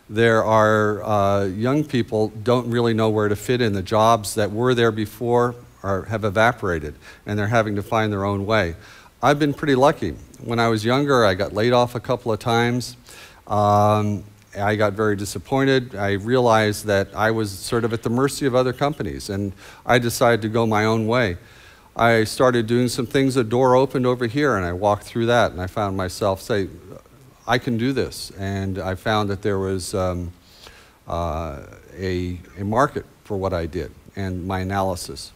There are young people don't really know where to fit in. The jobs that were there before have evaporated, and they're having to find their own way. I've been pretty lucky. When I was younger, I got laid off a couple of times. I got very disappointed. I realized that I was sort of at the mercy of other companies, and I decided to go my own way. I started doing some things, a door opened over here, and I walked through that, and I found myself say, I can do this. And I found that there was a market for what I did and my analysis.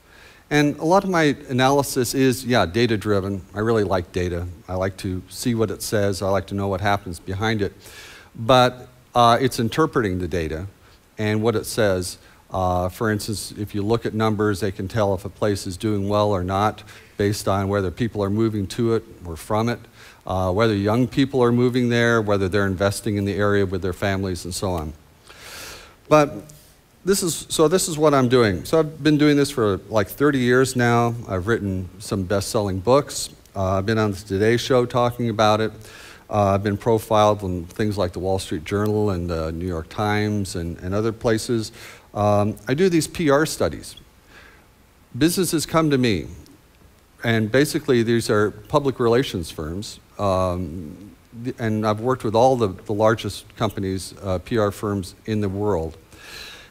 And a lot of my analysis is, yeah, data-driven. I really like data. I like to see what it says. I like to know what happens behind it. But it's interpreting the data and what it says. For instance, if you look at numbers, they can tell if a place is doing well or not based on whether people are moving to it or from it, whether young people are moving there, whether they're investing in the area with their families, and so on. But this is what I'm doing. So I've been doing this for like 30 years now. I've written some best-selling books. I've been on the Today Show talking about it. I've been profiled in things like the Wall Street Journal and the New York Times and other places. I do these PR studies. Businesses come to me, and basically these are public relations firms, and I've worked with all the largest companies, PR firms in the world.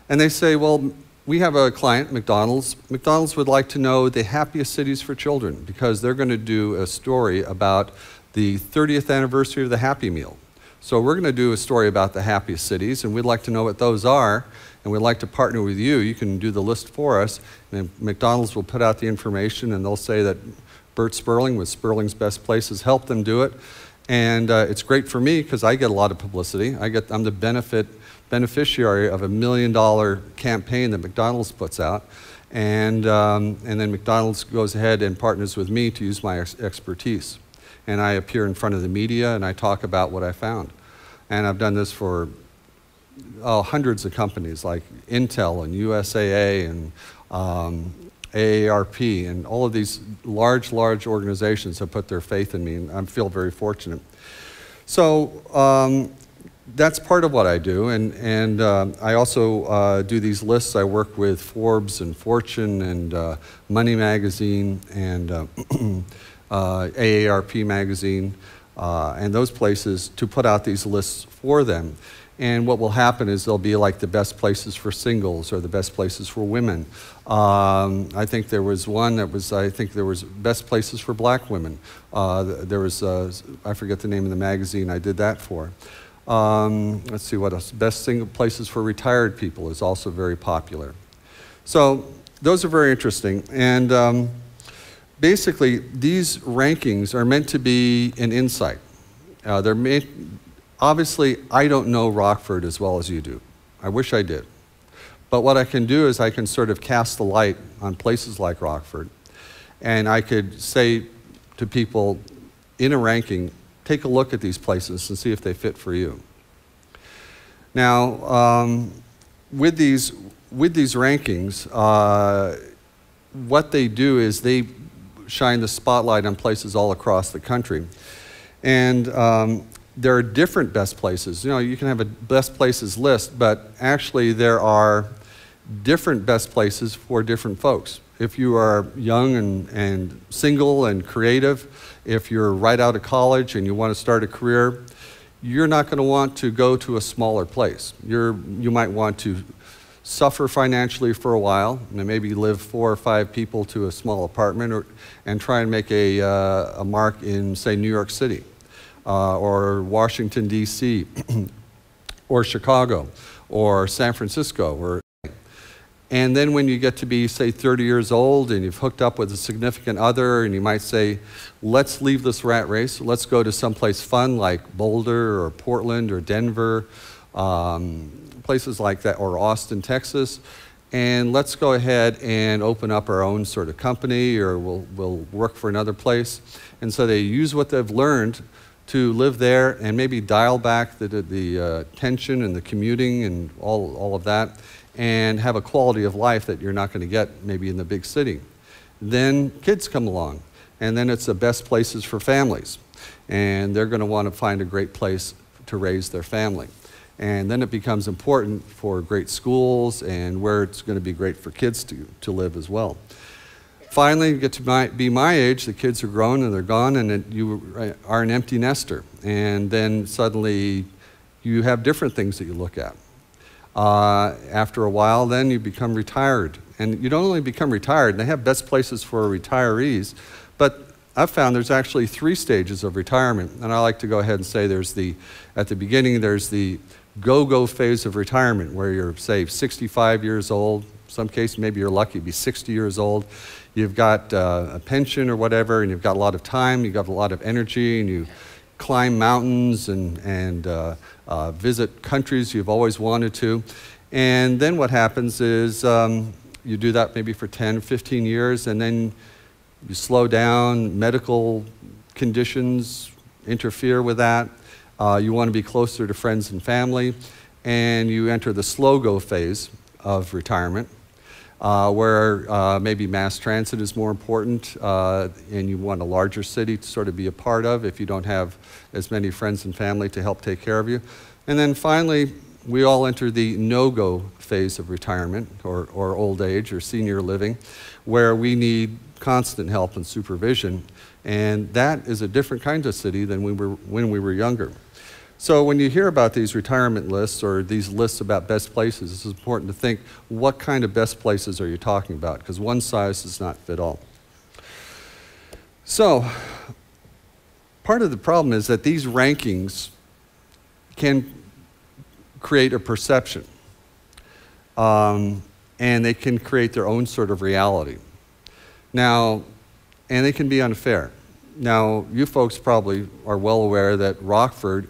And they say, well, we have a client, McDonald's. McDonald's would like to know the happiest cities for children because they're going to do a story about the 30th anniversary of the Happy Meal. So we're going to do a story about the happiest cities, and we'd like to know what those are, and we'd like to partner with you. You can do the list for us, and McDonald's will put out the information, and they'll say that Bert Sperling with Sperling's Best Places helped them do it. And it's great for me because I get a lot of publicity. I'm the beneficiary of $1 million campaign that McDonald's puts out. And then McDonald's goes ahead and partners with me to use my expertise. And I appear in front of the media and I talk about what I found. And I've done this for hundreds of companies like Intel and USAA and AARP, and all of these large organizations have put their faith in me, and I feel very fortunate. So that's part of what I do, and I also do these lists. I work with Forbes and Fortune and Money Magazine and AARP Magazine and those places to put out these lists for them. And what will happen is they'll be like the best places for singles or the best places for women. I think there was one that was, I think there was best places for black women. There was, I forget the name of the magazine I did that for. Let's see what else. Best single places for retired people is also very popular. So those are very interesting. And basically, these rankings are meant to be an insight. They're made, obviously, I don't know Rockford as well as you do. I wish I did. But what I can do is I can sort of cast the light on places like Rockford, and I could say to people in a ranking, take a look at these places and see if they fit for you. Now, with these rankings, what they do is they shine the spotlight on places all across the country. And there are different best places. You know, you can have a best places list, but actually there are different best places for different folks. If you are young and single and creative, if you're right out of college and you want to start a career, you're not going to want to go to a smaller place. You might want to suffer financially for a while, and maybe live 4 or 5 people to a small apartment, and try and make a mark in, say, New York City, or Washington, D.C., or Chicago, or San Francisco. And then when you get to be, say, 30 years old and you've hooked up with a significant other, and you might say, let's leave this rat race, let's go to someplace fun like Boulder or Portland or Denver, places like that, or Austin, Texas, and let's go ahead and open up our own sort of company, or we'll work for another place. And so they use what they've learned to live there and maybe dial back the tension and the commuting and all of that, and have a quality of life that you're not going to get maybe in the big city. Then kids come along, and then it's the best places for families, and they're going to want to find a great place to raise their family. And then it becomes important for great schools and where it's going to be great for kids to live as well. Finally, you get to be my age, the kids are grown and they're gone, and you are an empty nester. And then suddenly you have different things that you look at. After a while, then you become retired. And you don't only become retired, and they have best places for retirees, but I've found there's actually 3 stages of retirement. And I like to go ahead and say at the beginning, there's the go-go phase of retirement, where you're, say, 65 years old. In some cases, maybe you're lucky to be 60 years old. You've got a pension or whatever, and you've got a lot of time, you've got a lot of energy, and you climb mountains and visit countries you've always wanted to. And then what happens is you do that maybe for 10, 15 years, and then you slow down, medical conditions interfere with that. You want to be closer to friends and family, and you enter the slow-go phase. of retirement, where maybe mass transit is more important and you want a larger city to sort of be a part of if you don't have as many friends and family to help take care of you. And then finally, we all enter the no-go phase of retirement or old age or senior living, where we need constant help and supervision. And that is a different kind of city than when we were younger. So when you hear about these retirement lists or these lists about best places, it's important to think, what kind of best places are you talking about? Because one size does not fit all. So part of the problem is that these rankings can create a perception. And they can create their own sort of reality. Now, and they can be unfair. Now, you folks probably are well aware that Rockford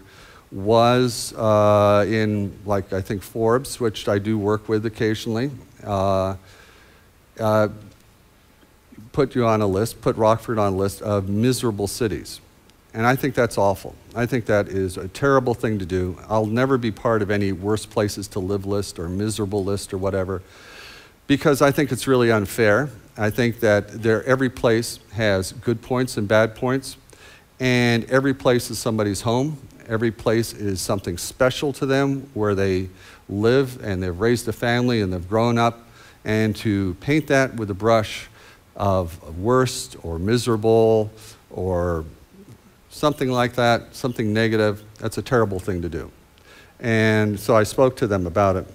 was in, like, I think Forbes, which I do work with occasionally, put you on a list, put Rockford on a list of miserable cities. And I think that's awful. I think that is a terrible thing to do. I'll never be part of any worst places to live list or miserable list or whatever, because I think it's really unfair. I think that every place has good points and bad points, and every place is somebody's home. Every place is something special to them where they live and they've raised a family and they've grown up. And to paint that with a brush of worst or miserable or something like that, something negative, that's a terrible thing to do. And so I spoke to them about it.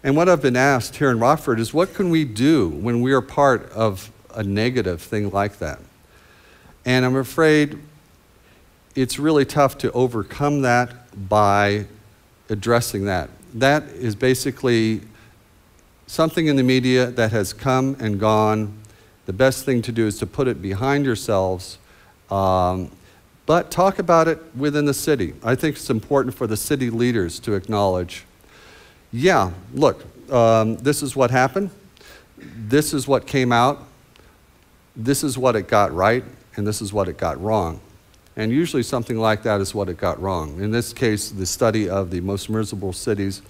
And what I've been asked here in Rockford is, what can we do when we are part of a negative thing like that? And I'm afraid it's really tough to overcome that by addressing that. That is basically something in the media that has come and gone. The best thing to do is to put it behind yourselves, but talk about it within the city. I think it's important for the city leaders to acknowledge, yeah, look, this is what happened, this is what came out, this is what it got right, and this is what it got wrong. And usually something like that is what it got wrong. In this case, the study of the most miserable cities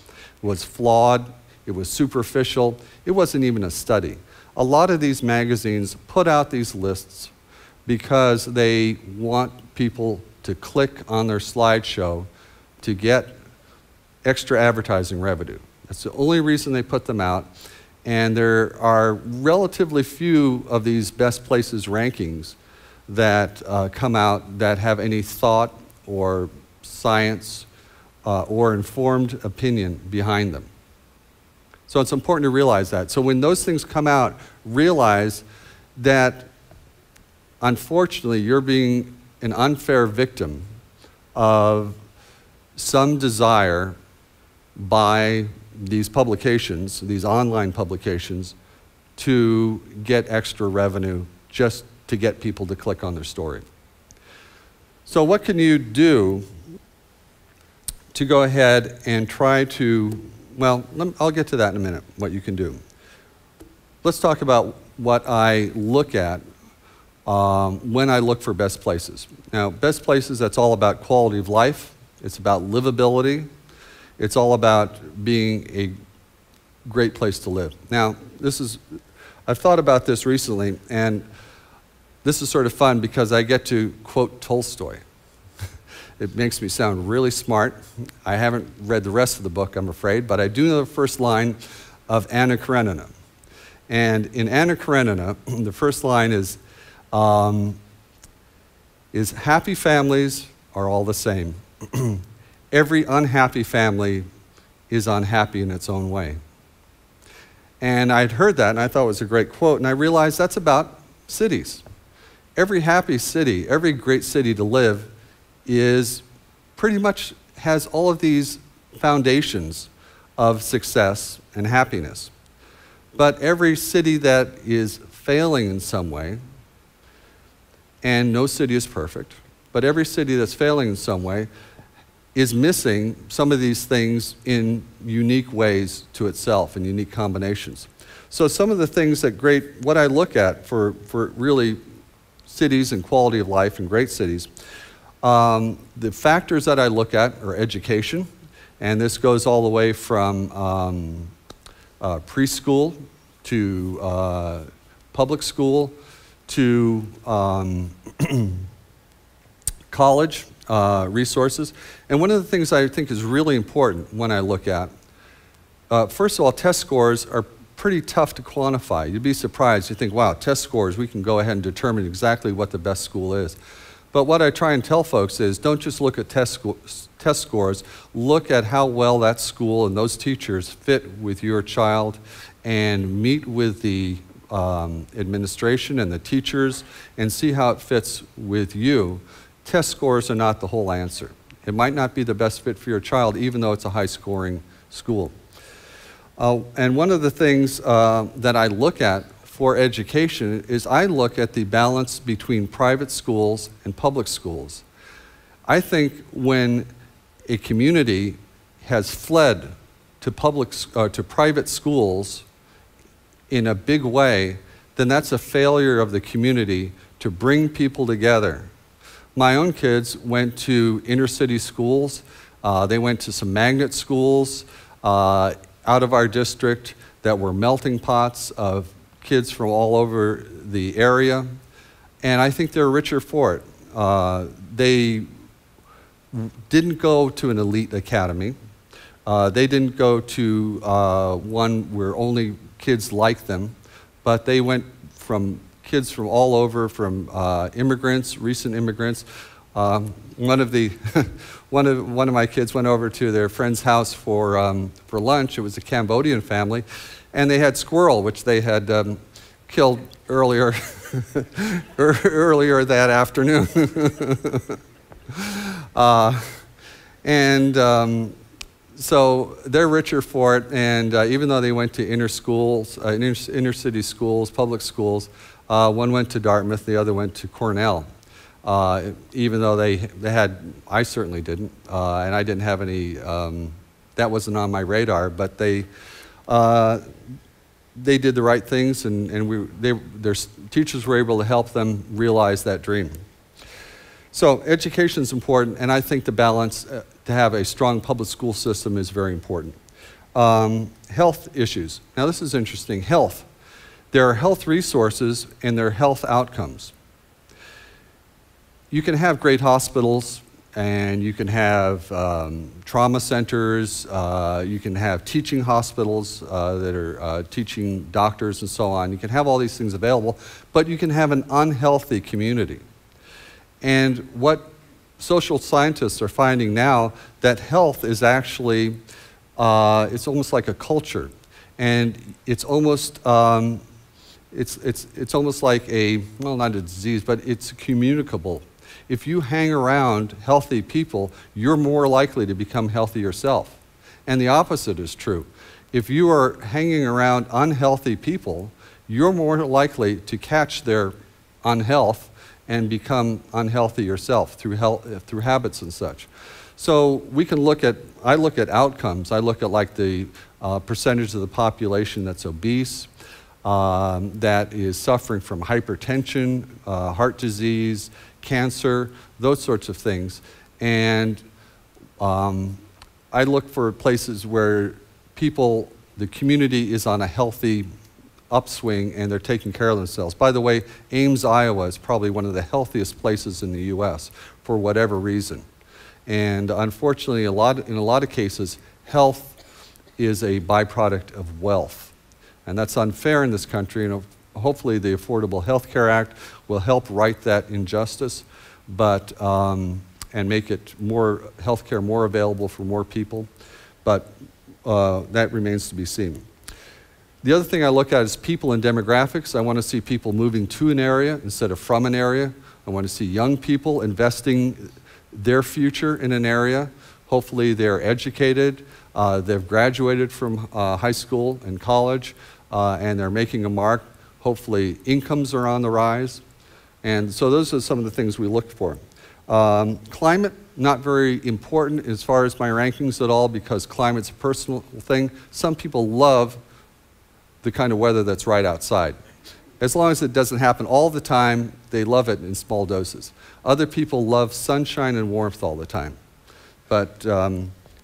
was flawed, it was superficial, it wasn't even a study. A lot of these magazines put out these lists because they want people to click on their slideshow to get extra advertising revenue. That's the only reason they put them out. And there are relatively few of these best places rankings that come out that have any thought or science or informed opinion behind them. So it's important to realize that. So when those things come out, realize that unfortunately you're being an unfair victim of some desire by these publications, these online publications, to get extra revenue just to get people to click on their story. So what can you do to go ahead and try to, well, I'll get to that in a minute, what you can do. Let's talk about what I look at when I look for best places. Now, best places, that's all about quality of life. It's about livability. It's all about being a great place to live. Now, I've thought about this recently, and this is sort of fun because I get to quote Tolstoy. It makes me sound really smart. I haven't read the rest of the book, I'm afraid, but I do know the first line of Anna Karenina. And in Anna Karenina, the first line is happy families are all the same. Every unhappy family is unhappy in its own way. And I'd heard that, and I thought it was a great quote, and I realized that's about cities. Every happy city, every great city to live is pretty much has all of these foundations of success and happiness. But every city that is failing in some way, and no city is perfect, but every city that's failing in some way is missing some of these things in unique ways to itself, in unique combinations. So some of the things that what I look at for really cities and quality of life and great cities, the factors that I look at are education, and this goes all the way from preschool to public school to college resources. And one of the things I think is really important when I look at, first of all, test scores are pretty tough to quantify. You'd be surprised. You think, wow, test scores, we can go ahead and determine exactly what the best school is. But what I try and tell folks is don't just look at test scores, look at how well that school and those teachers fit with your child and meet with the administration and the teachers and see how it fits with you. Test scores are not the whole answer. It might not be the best fit for your child, even though it's a high-scoring school. And one of the things that I look at for education is I look at the balance between private schools and public schools. I think when a community has fled to private schools in a big way, then that's a failure of the community to bring people together. My own kids went to inner city schools. They went to some magnet schools out of our district that were melting pots of kids from all over the area, and I think they're richer for it. They didn't go to an elite academy. They didn't go to one where only kids like them, but they went from kids from all over, from immigrants, recent immigrants. One of my kids went over to their friend's house for lunch. It was a Cambodian family, and they had squirrel, which they had killed earlier earlier that afternoon. So they're richer for it, and even though they went to inner city schools, public schools, one went to Dartmouth, the other went to Cornell. Even though they had, I certainly didn't, and I didn't have any, that wasn't on my radar, but they did the right things, and their teachers were able to help them realize that dream. So education is important, and I think the balance to have a strong public school system is very important. Health issues. Now this is interesting. Health. There are health resources and there are health outcomes. You can have great hospitals, and you can have trauma centers, you can have teaching hospitals that are teaching doctors and so on. You can have all these things available, but you can have an unhealthy community. And what social scientists are finding now, that health is actually, it's almost like a culture. And it's almost, it's almost like a, well, not a disease, but it's communicable. If you hang around healthy people, you're more likely to become healthy yourself. And the opposite is true. If you are hanging around unhealthy people, you're more likely to catch their unhealth and become unhealthy yourself through habits and such. So we can look at, I look at outcomes. I look at like the percentage of the population that's obese, that is suffering from hypertension, heart disease, cancer, those sorts of things. And I look for places where people, the community is on a healthy upswing and they're taking care of themselves. By the way, Ames, Iowa is probably one of the healthiest places in the US for whatever reason. And unfortunately, in a lot of cases, health is a byproduct of wealth. And that's unfair in this country, and hopefully the Affordable Health Care Act will help right that injustice, but, and make it more, healthcare more available for more people, but that remains to be seen. The other thing I look at is people and demographics. I want to see people moving to an area instead of from an area. I want to see young people investing their future in an area. Hopefully they're educated, they've graduated from high school and college, and they're making a mark. Hopefully incomes are on the rise. And so those are some of the things we look for. Climate, not very important as far as my rankings at all, because climate's a personal thing. Some people love the kind of weather that's right outside. As long as it doesn't happen all the time, they love it in small doses. Other people love sunshine and warmth all the time. But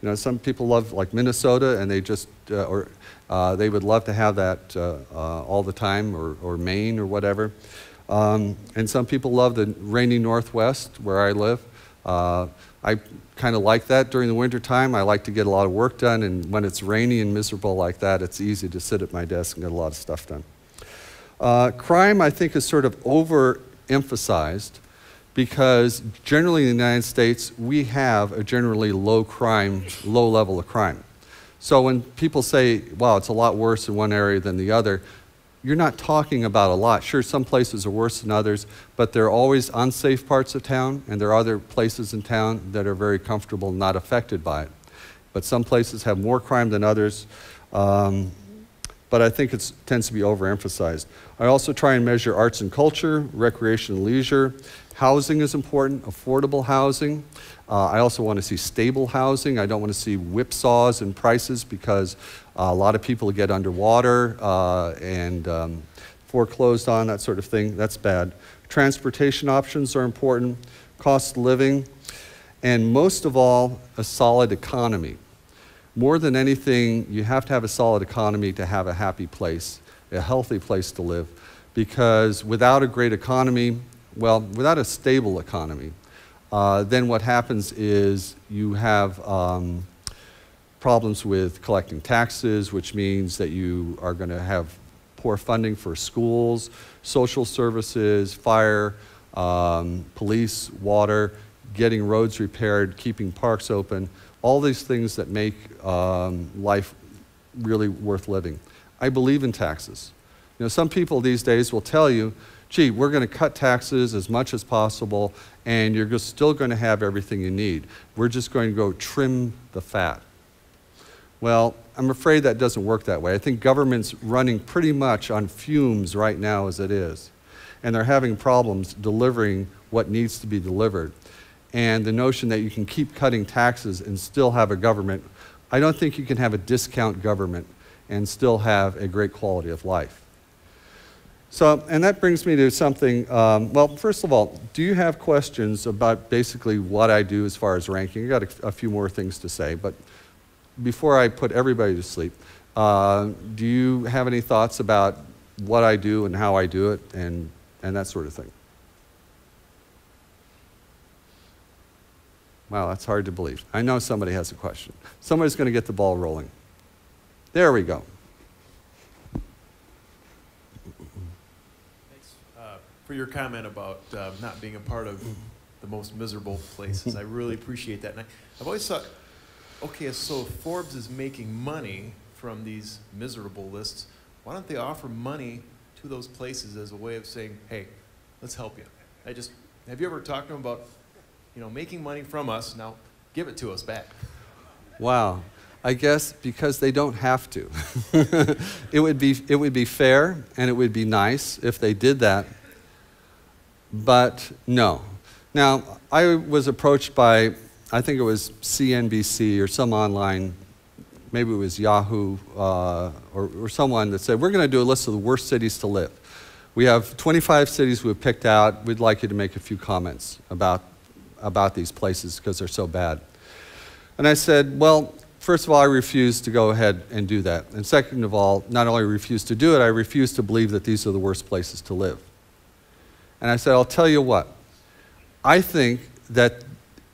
You know, some people love like Minnesota, and they just, they would love to have that all the time, or Maine or whatever. And some people love the rainy Northwest where I live. I kind of like that during the winter time. I like to get a lot of work done, and when it's rainy and miserable like that, it's easy to sit at my desk and get a lot of stuff done. Crime, I think, is sort of overemphasized because generally in the United States, we have a generally low level of crime. So when people say, wow, it's a lot worse in one area than the other, you're not talking about a lot. Sure, some places are worse than others, but there are always unsafe parts of town, and there are other places in town that are very comfortable and not affected by it. But some places have more crime than others, but I think it tends to be overemphasized. I also try and measure arts and culture, recreation and leisure. Housing is important, affordable housing. I also want to see stable housing. I don't want to see whipsaws in prices because a lot of people get underwater and foreclosed on, that sort of thing. That's bad. Transportation options are important, cost of living, and most of all, a solid economy. More than anything, you have to have a solid economy to have a happy place, a healthy place to live, because without a great economy, well, without a stable economy, then what happens is you have problems with collecting taxes, which means that you are going to have poor funding for schools, social services, fire, police, water, getting roads repaired, keeping parks open, all these things that make life really worth living. I believe in taxes. You know, some people these days will tell you, gee, we're going to cut taxes as much as possible, and you're still going to have everything you need. We're just going to go trim the fat. Well, I'm afraid that doesn't work that way. I think government's running pretty much on fumes right now as it is, and they're having problems delivering what needs to be delivered. And the notion that you can keep cutting taxes and still have a government, I don't think you can have a discount government and still have a great quality of life. So, and that brings me to something, well, first of all, do you have questions about basically what I do as far as ranking? I got a few more things to say, but before I put everybody to sleep, do you have any thoughts about what I do and how I do it and that sort of thing? Wow, that's hard to believe. I know somebody has a question. Somebody's going to get the ball rolling. There we go. For your comment about not being a part of the most miserable places. I really appreciate that. And I've always thought, okay, so if Forbes is making money from these miserable lists, why don't they offer money to those places as a way of saying, hey, let's help you? Have you ever talked to them about, you know, making money from us, now give it to us back? Wow. I guess because they don't have to. It would be fair and it would be nice if they did that. But no. Now, I was approached by, I think it was CNBC or some online, maybe it was Yahoo or someone that said, we're going to do a list of the worst cities to live. We have 25 cities we've picked out. We'd like you to make a few comments about these places because they're so bad. And I said, well, first of all, I refuse to go ahead and do that. And second of all, not only refuse to do it, I refuse to believe that these are the worst places to live. And I said, I'll tell you what, I think that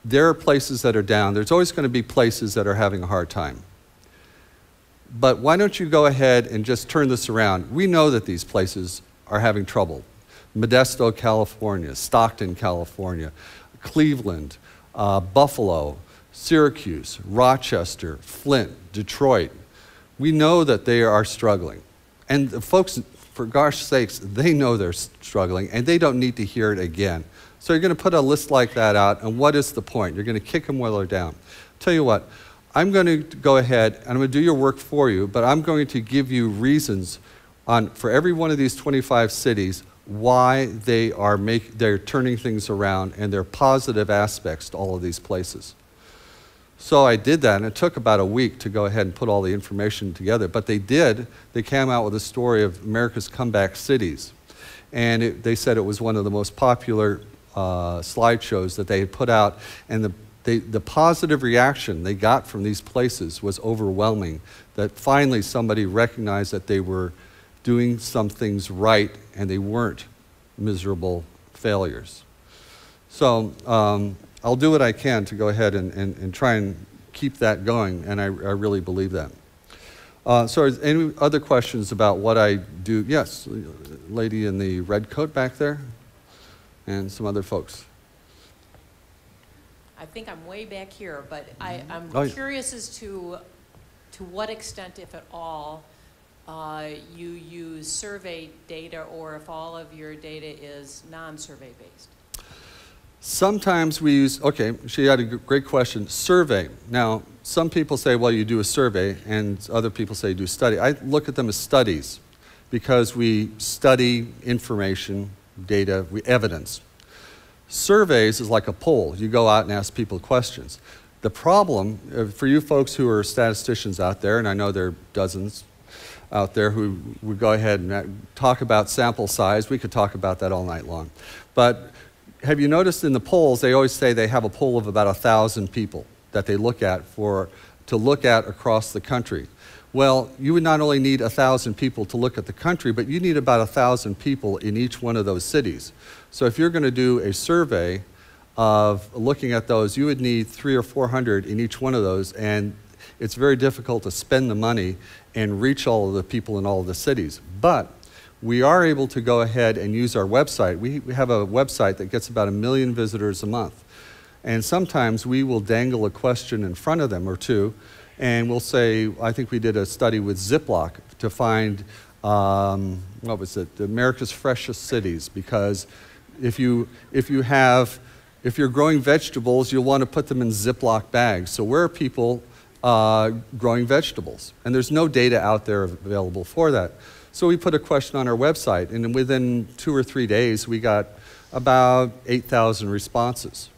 there are places that are down. There's always going to be places that are having a hard time. But why don't you go ahead and just turn this around? We know that these places are having trouble. Modesto, California, Stockton, California, Cleveland, Buffalo, Syracuse, Rochester, Flint, Detroit. We know that they are struggling. And the folks, for gosh sakes, they know they're struggling, and they don't need to hear it again. So you're going to put a list like that out, and what is the point? You're going to kick them while they're down. Tell you what, I'm going to go ahead, and I'm going to do your work for you, but I'm going to give you reasons for every one of these 25 cities why they're turning things around and their positive aspects to all of these places. So I did that, and it took about a week to go ahead and put all the information together. But they did. They came out with a story of America's comeback cities. And they said it was one of the most popular slideshows that they had put out. And the positive reaction they got from these places was overwhelming, that finally somebody recognized that they were doing some things right and they weren't miserable failures. So I'll do what I can to go ahead and try and keep that going, and I really believe that. So is any other questions about what I do? Yes, lady in the red coat back there, and some other folks. I think I'm way back here, but I'm Oh, yeah. curious as to what extent, if at all, you use survey data, or if all of your data is non-survey based. Sometimes we use, okay, she had a great question, survey. Now, some people say, well, you do a survey, and other people say you do a study. I look at them as studies because we study information, data, evidence. Surveys is like a poll. You go out and ask people questions. The problem, for you folks who are statisticians out there, and I know there are dozens out there who would go ahead and talk about sample size. We could talk about that all night long. But have you noticed in the polls, they always say they have a poll of about 1,000 people that they look at to look at across the country. Well, you would not only need 1,000 people to look at the country, but you need about 1,000 people in each one of those cities. So if you're going to do a survey of looking at those, you would need 300 or 400 in each one of those, and it's very difficult to spend the money and reach all of the people in all of the cities. But we are able to go ahead and use our website. We have a website that gets about 1 million visitors a month. And sometimes we will dangle a question in front of them or two, and we'll say, I think we did a study with Ziploc to find, what was it, America's freshest cities, because if you're growing vegetables, you'll want to put them in Ziploc bags. So where are people growing vegetables? And there's no data out there available for that. So we put a question on our website, and within 2 or 3 days, we got about 8,000 responses.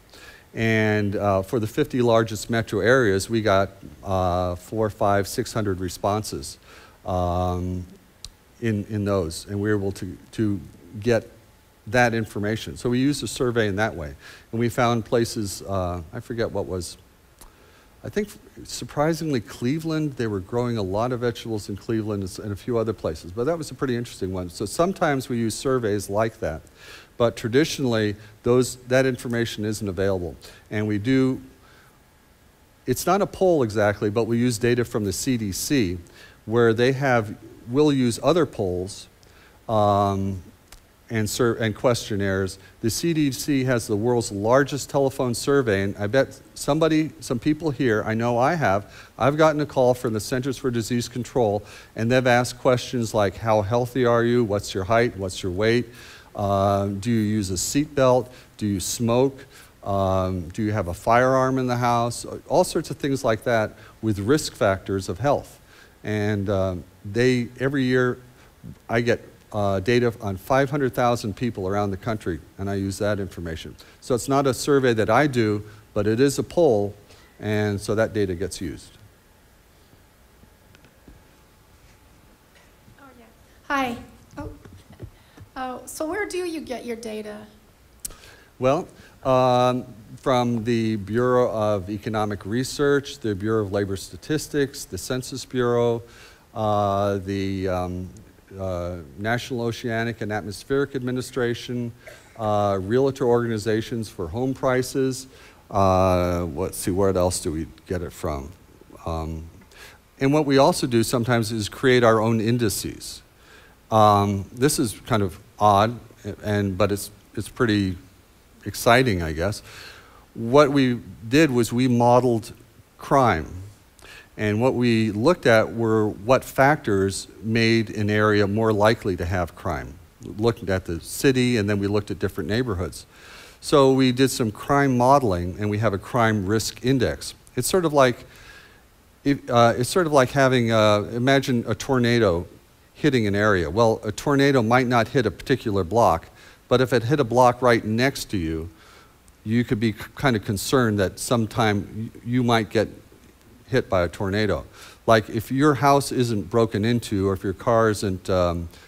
And for the 50 largest metro areas, we got 400, 500, 600 responses in those, and we were able to get that information. So we used a survey in that way. And we found places, I forget what was, I think surprisingly Cleveland, they were growing a lot of vegetables in Cleveland and a few other places, but that was a pretty interesting one. So sometimes we use surveys like that, but traditionally that information isn't available. And we do, it's not a poll exactly, but we use data from the CDC where we'll use other polls and questionnaires. The CDC has the world's largest telephone survey, and I bet some people here, I know I've gotten a call from the Centers for Disease Control, and they've asked questions like, how healthy are you? What's your height? What's your weight? Do you use a seatbelt? Do you smoke? Do you have a firearm in the house? All sorts of things like that with risk factors of health. And every year I get data on 500,000 people around the country, and I use that information. So it's not a survey that I do, but it is a poll, and so that data gets used. Oh, yeah. Hi. So where do you get your data? Well, from the Bureau of Economic Research, the Bureau of Labor Statistics, the Census Bureau, the National Oceanic and Atmospheric Administration, realtor organizations for home prices. Let's see, where else do we get it from? And what we also do sometimes is create our own indices. This is kind of odd, but it's pretty exciting, I guess. What we did was we modeled crime. And what we looked at were what factors made an area more likely to have crime. Looked at the city, and then we looked at different neighborhoods. So we did some crime modeling, and we have a crime risk index. It's sort of like having, imagine a tornado hitting an area. Well, a tornado might not hit a particular block, but if it hit a block right next to you, you could be kind of concerned that sometime you might get hit by a tornado. Like if your house isn't broken into, or if your car isn't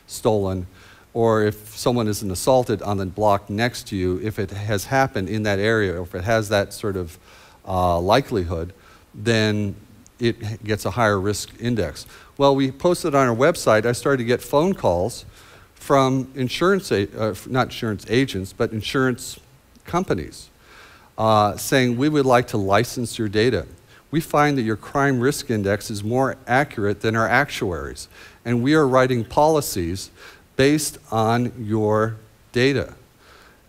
stolen, or if someone isn't assaulted on the block next to you, if it has happened in that area, or if it has that sort of likelihood, then it gets a higher risk index. Well, we posted on our website, I started to get phone calls from not insurance agents, but insurance companies saying, we would like to license your data. We find that your crime risk index is more accurate than our actuaries, and we are writing policies based on your data.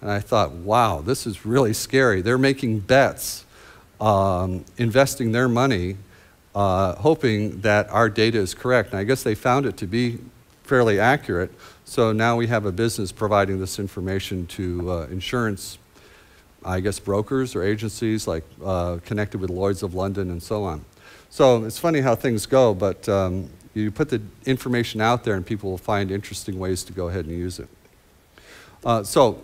And I thought, wow, this is really scary. They're making bets, investing their money, hoping that our data is correct. And I guess they found it to be fairly accurate. So now we have a business providing this information to insurance, I guess, brokers or agencies like connected with Lloyd's of London and so on. So it's funny how things go, but you put the information out there and people will find interesting ways to go ahead and use it. So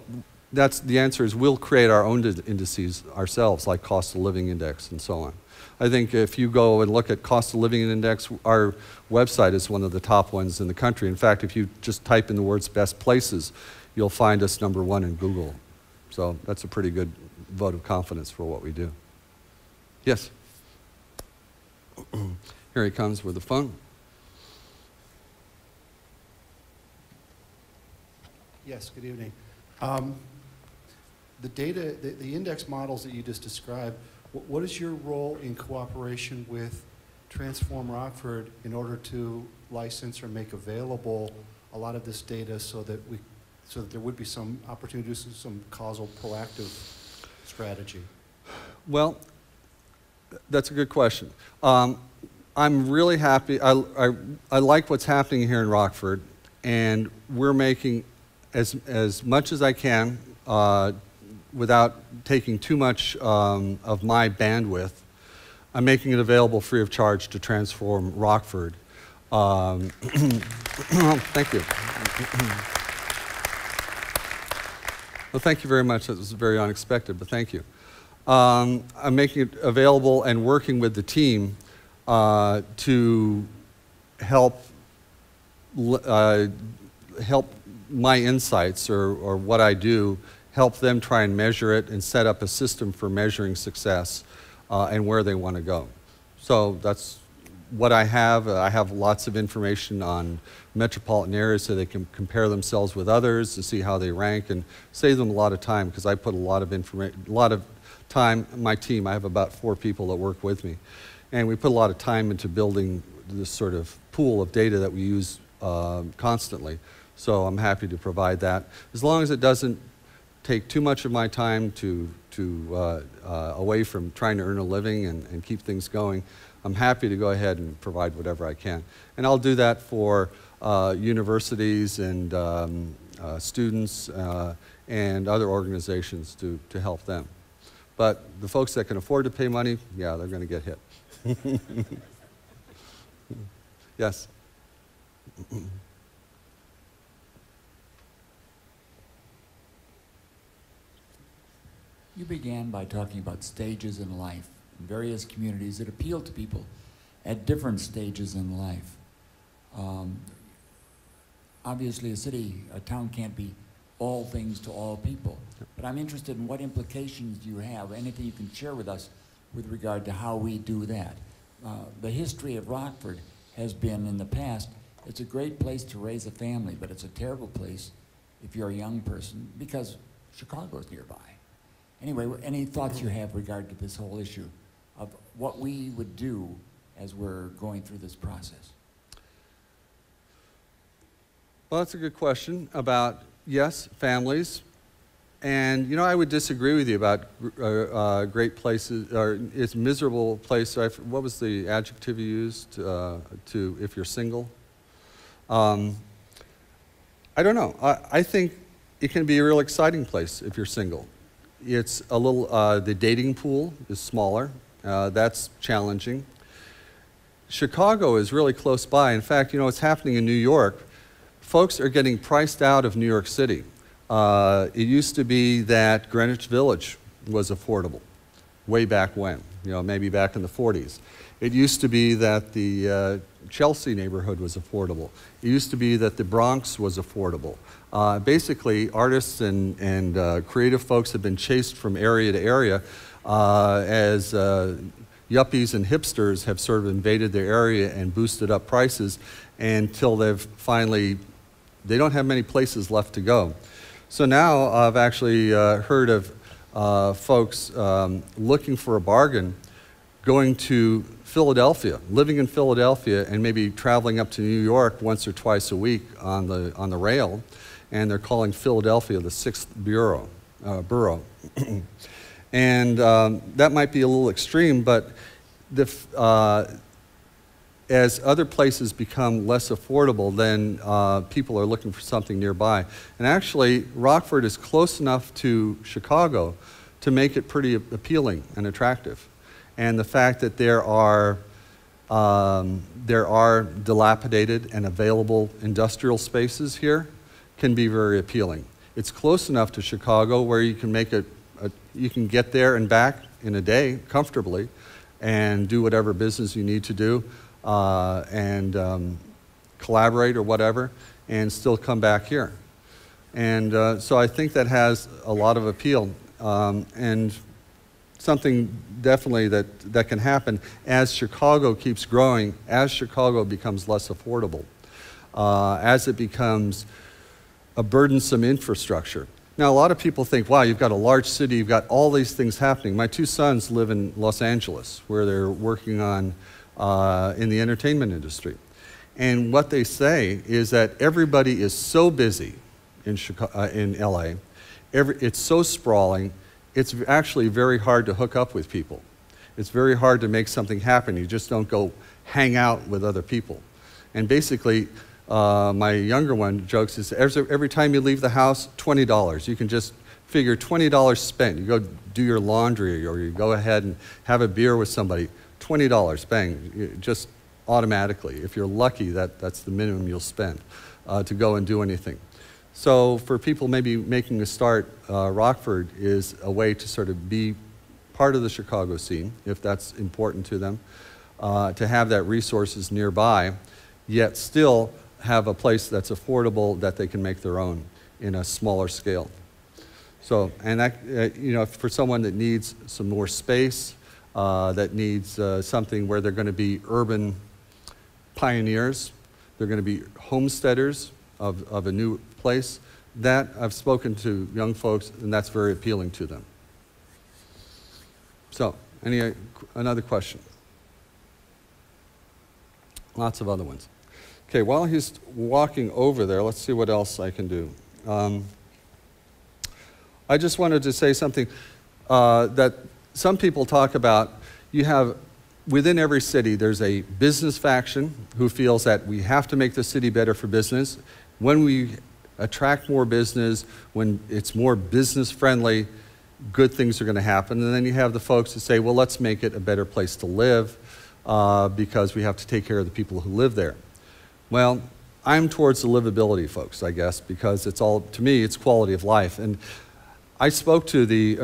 the answer is we'll create our own indices ourselves, like cost of living index and so on. I think if you go and look at cost of living index, our website is one of the top ones in the country. In fact, if you just type in the words best places, you'll find us #1 in Google. So that's a pretty good vote of confidence for what we do. Yes? Here he comes with the phone. Yes, good evening. The data, the index models that you just described, what is your role in cooperation with Transform Rockford in order to license or make available a lot of this data so that there would be some opportunity to do some causal proactive strategy? Well, that's a good question. I'm really happy. I like what's happening here in Rockford, and we're making as much as I can without taking too much of my bandwidth. I'm making it available free of charge to Transform Rockford. Thank you. Well, thank you very much. That was very unexpected, but thank you. I'm making it available and working with the team to help my insights or what I do, help them try and measure it and set up a system for measuring success and where they want to go. So that's what I have. I have lots of information on metropolitan areas so they can compare themselves with others to see how they rank and save them a lot of time, because I put a lot of time, my team, I have about 4 people that work with me, and we put a lot of time into building this sort of pool of data that we use constantly. So I'm happy to provide that, as long as it doesn't take too much of my time away from trying to earn a living and keep things going. I'm happy to go ahead and provide whatever I can. And I'll do that for universities and students and other organizations to help them. But the folks that can afford to pay money, yeah, they're going to get hit. Yes? You began by talking about stages in life, in various communities that appeal to people at different stages in life. Obviously, a town can't be all things to all people, but I'm interested in what implications you have, anything you can share with us with regard to how we do that. The history of Rockford has been, in the past, it's a great place to raise a family, but it's a terrible place if you're a young person, because Chicago's nearby. Anyway, any thoughts you have regard to this whole issue of what we would do as we're going through this process? Well, that's a good question about, yes, families. And, you know, I would disagree with you about great places, or it's miserable place. What was the adjective you used to if you're single? I don't know. I think it can be a real exciting place if you're single. It's a little, the dating pool is smaller. That's challenging. Chicago is really close by. In fact, you know, what's happening in New York, folks are getting priced out of New York City. It used to be that Greenwich Village was affordable. way back when, maybe back in the 40s. It used to be that the Chelsea neighborhood was affordable. It used to be that the Bronx was affordable. Basically, artists and creative folks have been chased from area to area as yuppies and hipsters have sort of invaded their area and boosted up prices until they don't have many places left to go. So now I've actually heard of folks looking for a bargain, going to Philadelphia, living in Philadelphia, and maybe traveling up to New York once or twice a week on the rail, and they're calling Philadelphia the sixth borough. And that might be a little extreme, but as other places become less affordable, then people are looking for something nearby. And actually, Rockford is close enough to Chicago to make it pretty appealing and attractive. And the fact that there are dilapidated and available industrial spaces here can be very appealing. It's close enough to Chicago where you can you can get there and back in a day comfortably and do whatever business you need to do and collaborate or whatever, and still come back here. And so I think that has a lot of appeal, and something definitely that can happen as Chicago keeps growing, as Chicago becomes less affordable, as it becomes a burdensome infrastructure. Now, a lot of people think, wow, you've got a large city, you've got all these things happening. My two sons live in Los Angeles, where they're working on in the entertainment industry. And what they say is that everybody is so busy in LA, it's so sprawling, it's actually very hard to hook up with people. It's very hard to make something happen. You just don't go hang out with other people. And basically, my younger one jokes, is every time you leave the house, $20. You can just figure $20 spent. You go do your laundry, or you go ahead and have a beer with somebody, $20, bang, just automatically. If you're lucky, that's the minimum you'll spend to go and do anything. So for people maybe making a start, Rockford is a way to sort of be part of the Chicago scene, if that's important to them, to have that resources nearby, yet still have a place that's affordable that they can make their own in a smaller scale. So, and that, for someone that needs some more space, that needs something where they're going to be urban pioneers, they're going to be homesteaders of a new place, that I've spoken to young folks, and that's very appealing to them. So, another question? Lots of other ones. Okay, while he's walking over there, let's see what else I can do. I just wanted to say something that some people talk about. You have, within every city, there's a business faction who feels that we have to make the city better for business. When we attract more business, when it's more business friendly, good things are going to happen. And then you have the folks who say, well, let's make it a better place to live because we have to take care of the people who live there. Well, I'm towards the livability, folks, I guess, because it's all, to me, it's quality of life. And I spoke to the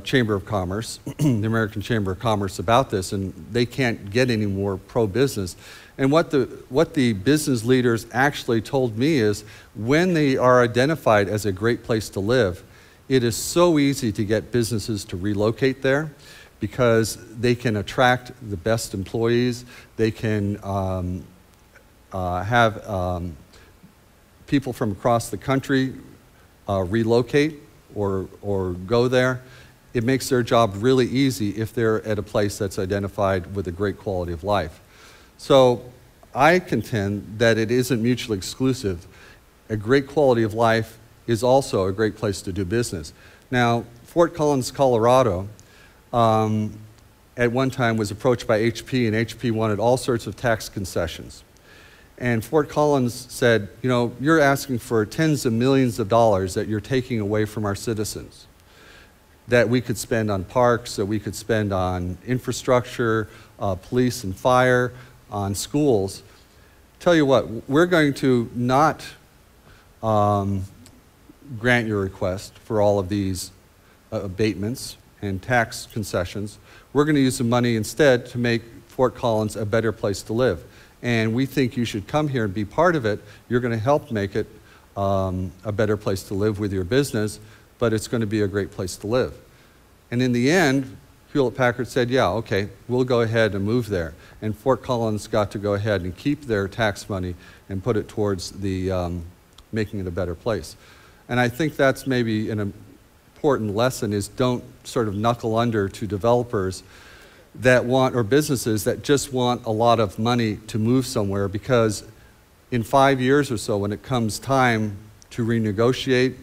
Chamber of Commerce, the American Chamber of Commerce, about this, and they can't get any more pro-business. And what the business leaders actually told me is, when they are identified as a great place to live, it is so easy to get businesses to relocate there because they can attract the best employees, they can have people from across the country relocate or go there. It makes their job really easy if they're at a place that's identified with a great quality of life. So I contend that it isn't mutually exclusive. A great quality of life is also a great place to do business. Now, Fort Collins, Colorado, at one time was approached by HP, and HP wanted all sorts of tax concessions. And Fort Collins said, you're asking for tens of millions of dollars that you're taking away from our citizens, that we could spend on parks, that we could spend on infrastructure, police and fire, on schools. Tell you what, we're going to not grant your request for all of these abatements and tax concessions. We're going to use the money instead to make Fort Collins a better place to live. And we think you should come here and be part of it. You're going to help make it a better place to live with your business, but it's going to be a great place to live. And in the end, Hewlett-Packard said, yeah, okay, we'll go ahead and move there. And Fort Collins got to go ahead and keep their tax money and put it towards the making it a better place. And I think that's maybe an important lesson, is don't sort of knuckle under to developers that want, or businesses that just want a lot of money to move somewhere, because in 5 years or so, when it comes time to renegotiate,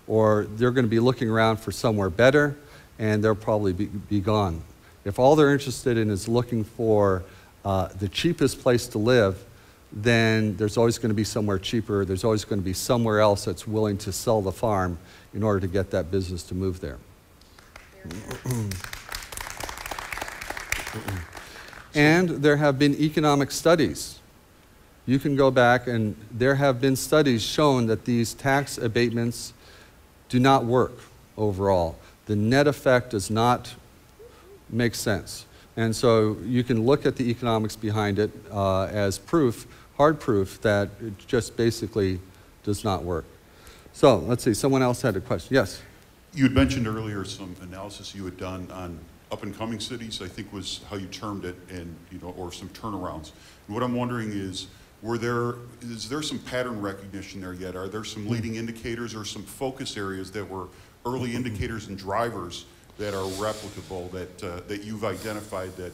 or they're going to be looking around for somewhere better, and they'll probably be gone. If all they're interested in is looking for the cheapest place to live, then there's always going to be somewhere cheaper. There's always going to be somewhere else that's willing to sell the farm in order to get that business to move there. And there have been economic studies. You can go back, and there have been studies shown that these tax abatements do not work overall. The net effect does not make sense. And so you can look at the economics behind it as proof, hard proof, that it just basically does not work. So let's see, someone else had a question. Yes? You had mentioned earlier some analysis you had done on up-and-coming cities, I think was how you termed it, and or some turnarounds. And what I'm wondering is there some pattern recognition there yet? Are there some leading indicators or some focus areas that were early indicators and drivers that are replicable, that you've identified that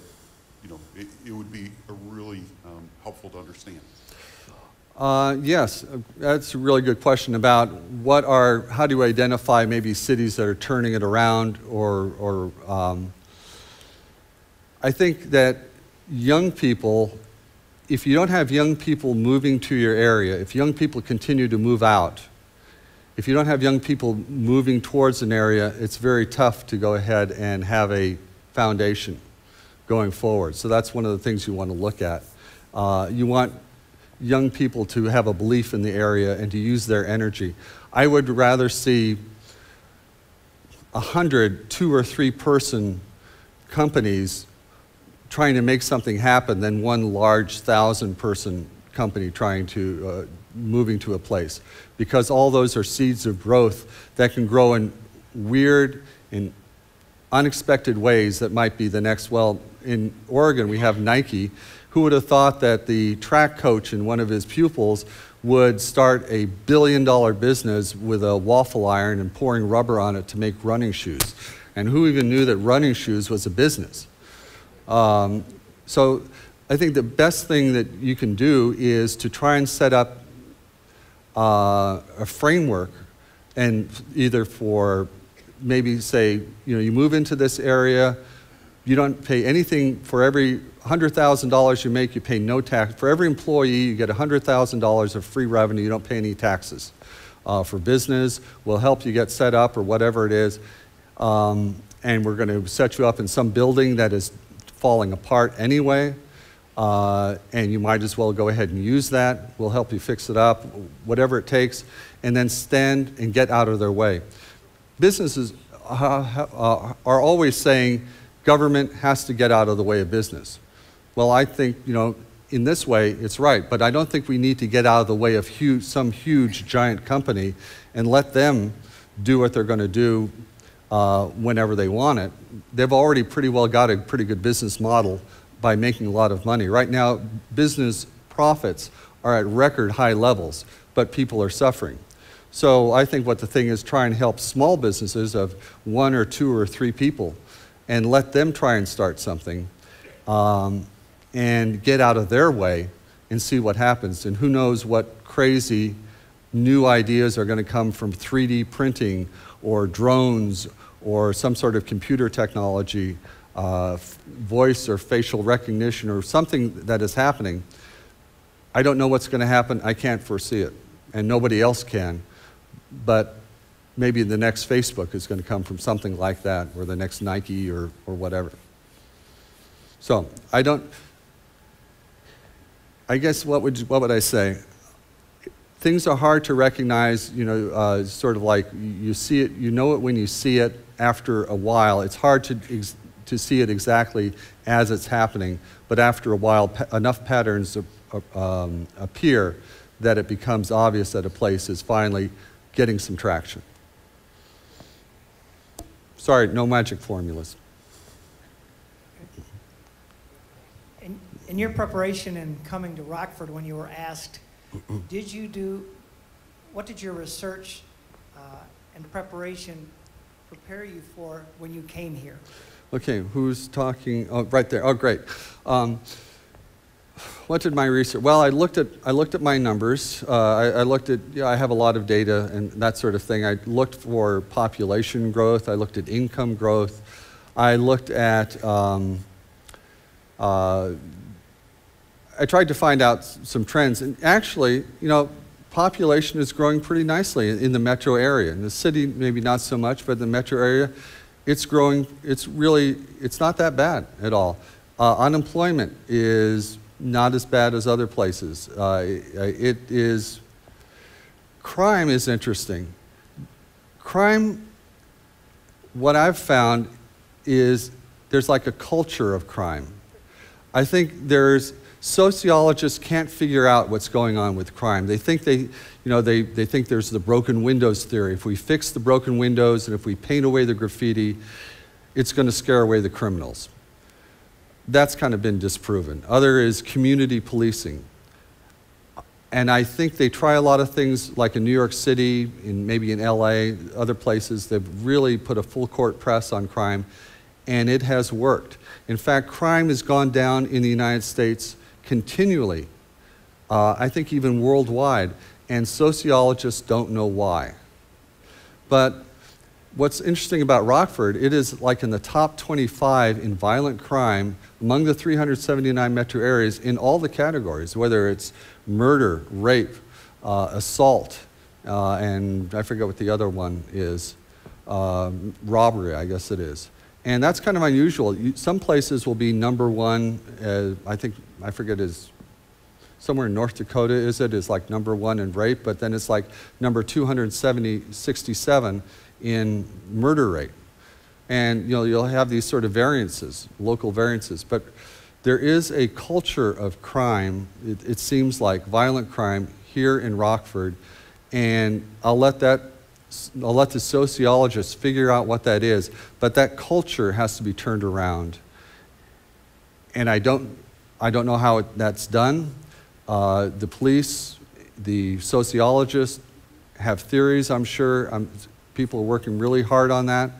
it would be really helpful to understand? Yes, that's a really good question about how do you identify maybe cities that are turning it around, or I think that young people, if you don't have young people moving to your area, if young people continue to move out, if you don't have young people moving towards an area, it's very tough to go ahead and have a foundation going forward. So that's one of the things you want to look at. You want young people to have a belief in the area and to use their energy. I would rather see 100 2 or 3 person companies trying to make something happen than one large 1,000-person company trying to moving to a place, because all those are seeds of growth that can grow in weird and unexpected ways that might be the next. Well, in Oregon we have Nike. Who would have thought that the track coach and one of his pupils would start a $1 billion business with a waffle iron and pouring rubber on it to make running shoes? And who even knew that running shoes was a business? So I think the best thing that you can do is to try and set up a framework, and either for maybe say, you move into this area, you don't pay anything. For every $100,000 you make, you pay no tax. For every employee, you get $100,000 of free revenue. You don't pay any taxes. For business, we'll help you get set up or whatever it is. And we're going to set you up in some building that is falling apart anyway. And you might as well go ahead and use that. We'll help you fix it up, whatever it takes, and then stand and get out of their way. Businesses are always saying government has to get out of the way of business. Well, I think, in this way, it's right, but I don't think we need to get out of the way of some huge, giant company and let them do what they're going to do whenever they want it. They've already pretty well got a pretty good business model by making a lot of money. Right now, business profits are at record high levels, but people are suffering. So I think what the thing is, try and help small businesses of 1 or 2 or 3 people and let them try and start something and get out of their way and see what happens. And who knows what crazy new ideas are going to come from 3D printing or drones or some sort of computer technology, voice or facial recognition or something that is happening. I don't know what's going to happen. I can't foresee it, and nobody else can. But maybe the next Facebook is going to come from something like that, or the next Nike or whatever. So I guess what would I say? Things are hard to recognize, sort of like you see it, you know it when you see it, after a while, it's hard to see it exactly as it's happening, but after a while, enough patterns appear that it becomes obvious that a place is finally getting some traction. Sorry, no magic formulas. In your preparation in coming to Rockford, when you were asked, what did your research and preparation prepare you for when you came here? Okay, who's talking? Oh, right there. Oh, great. What did my research? Well, I looked at my numbers. I looked at, I have a lot of data and that sort of thing. I looked for population growth. I looked at income growth. I looked at, I tried to find out some trends. And actually, population is growing pretty nicely in the metro area. In the city, maybe not so much, but in the metro area, it's growing. It's not that bad at all. Unemployment is not as bad as other places. Crime is interesting. Crime, what I've found is there's like a culture of crime. I think sociologists can't figure out what's going on with crime. They think they think there's the broken windows theory. If we fix the broken windows and if we paint away the graffiti, it's going to scare away the criminals. That's kind of been disproven. Other is community policing. And I think they try a lot of things like in New York City, maybe in LA, other places. They've really put a full court press on crime, and it has worked. In fact, crime has gone down in the United States continually, I think even worldwide, and sociologists don't know why. But what's interesting about Rockford, it is like in the top 25 in violent crime among the 379 metro areas in all the categories, whether it's murder, rape, assault, and I forget what the other one is, robbery, I guess it is. And that's kind of unusual. Some places will be number one, I forget, is somewhere in North Dakota, is like number one in rape, but then it's like number 267 in murder rate. And you'll have these sort of variances, local variances, but there is a culture of crime, it seems like, violent crime here in Rockford, and I'll let the sociologists figure out what that is, but that culture has to be turned around. And I don't know how that's done. The police, the sociologists have theories, I'm sure. People are working really hard on that.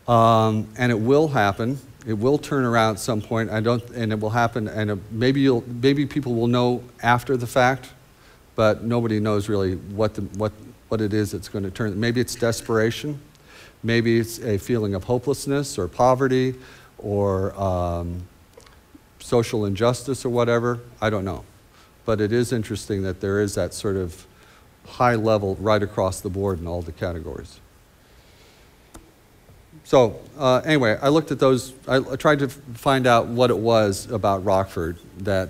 And it will happen. It will turn around at some point. And it will happen. And maybe people will know after the fact, but nobody knows really what it is that's going to turn. Maybe it's desperation. Maybe it's a feeling of hopelessness or poverty or social injustice or whatever. I don't know. But it is interesting that there is that sort of high level right across the board in all the categories. So anyway, I looked at those. I tried to find out what it was about Rockford that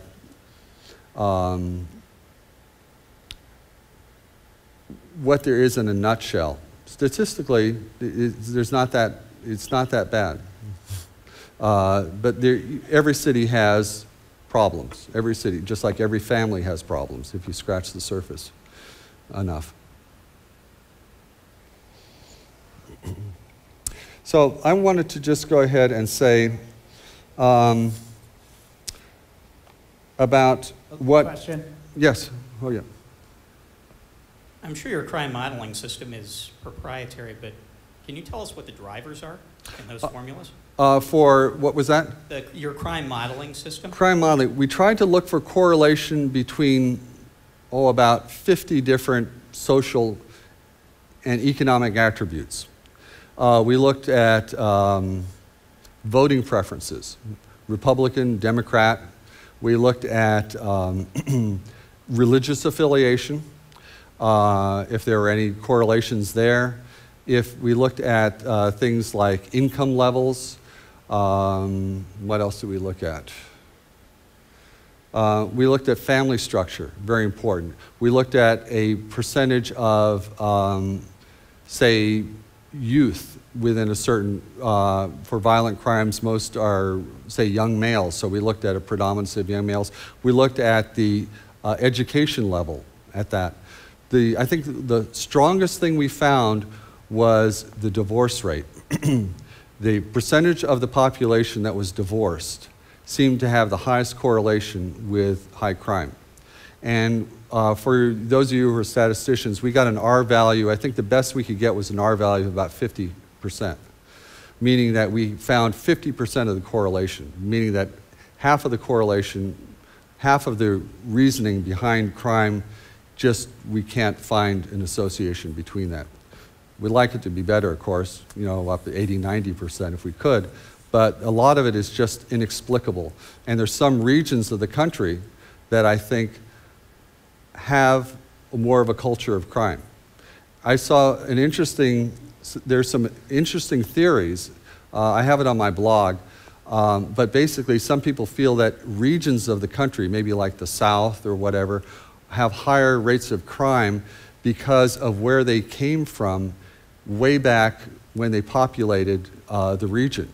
what there is in a nutshell. Statistically, it's not that bad. But every city has problems. Every city, just like every family has problems if you scratch the surface enough. So I wanted to just go ahead and say about what... Question? Yes. Oh, yeah. I'm sure your crime modeling system is proprietary, but can you tell us what the drivers are in those formulas? For, what was that? Your crime modeling system? Crime modeling. We tried to look for correlation between, about 50 different social and economic attributes. We looked at voting preferences, Republican, Democrat. We looked at religious affiliation, if there were any correlations there. If we looked at things like income levels, what else did we look at? We looked at family structure, very important. We looked at a percentage of, say, youth within a certain, for violent crimes, most are, say, young males. So we looked at a predominance of young males. We looked at the education level at that. I think the strongest thing we found was the divorce rate. The percentage of the population that was divorced seemed to have the highest correlation with high crime. And for those of you who are statisticians, we got an R value. I think the best we could get was an R value of about 50%, meaning that we found 50% of the correlation, meaning that half of the correlation, half of the reasoning behind crime, just we can't find an association between that. We'd like it to be better, of course, you know, up to 80, 90% if we could, but a lot of it is just inexplicable. And there's some regions of the country that I think have more of a culture of crime. I saw there's some interesting theories. I have it on my blog, but basically some people feel that regions of the country, maybe like the South or whatever, have higher rates of crime because of where they came from way back when they populated the region.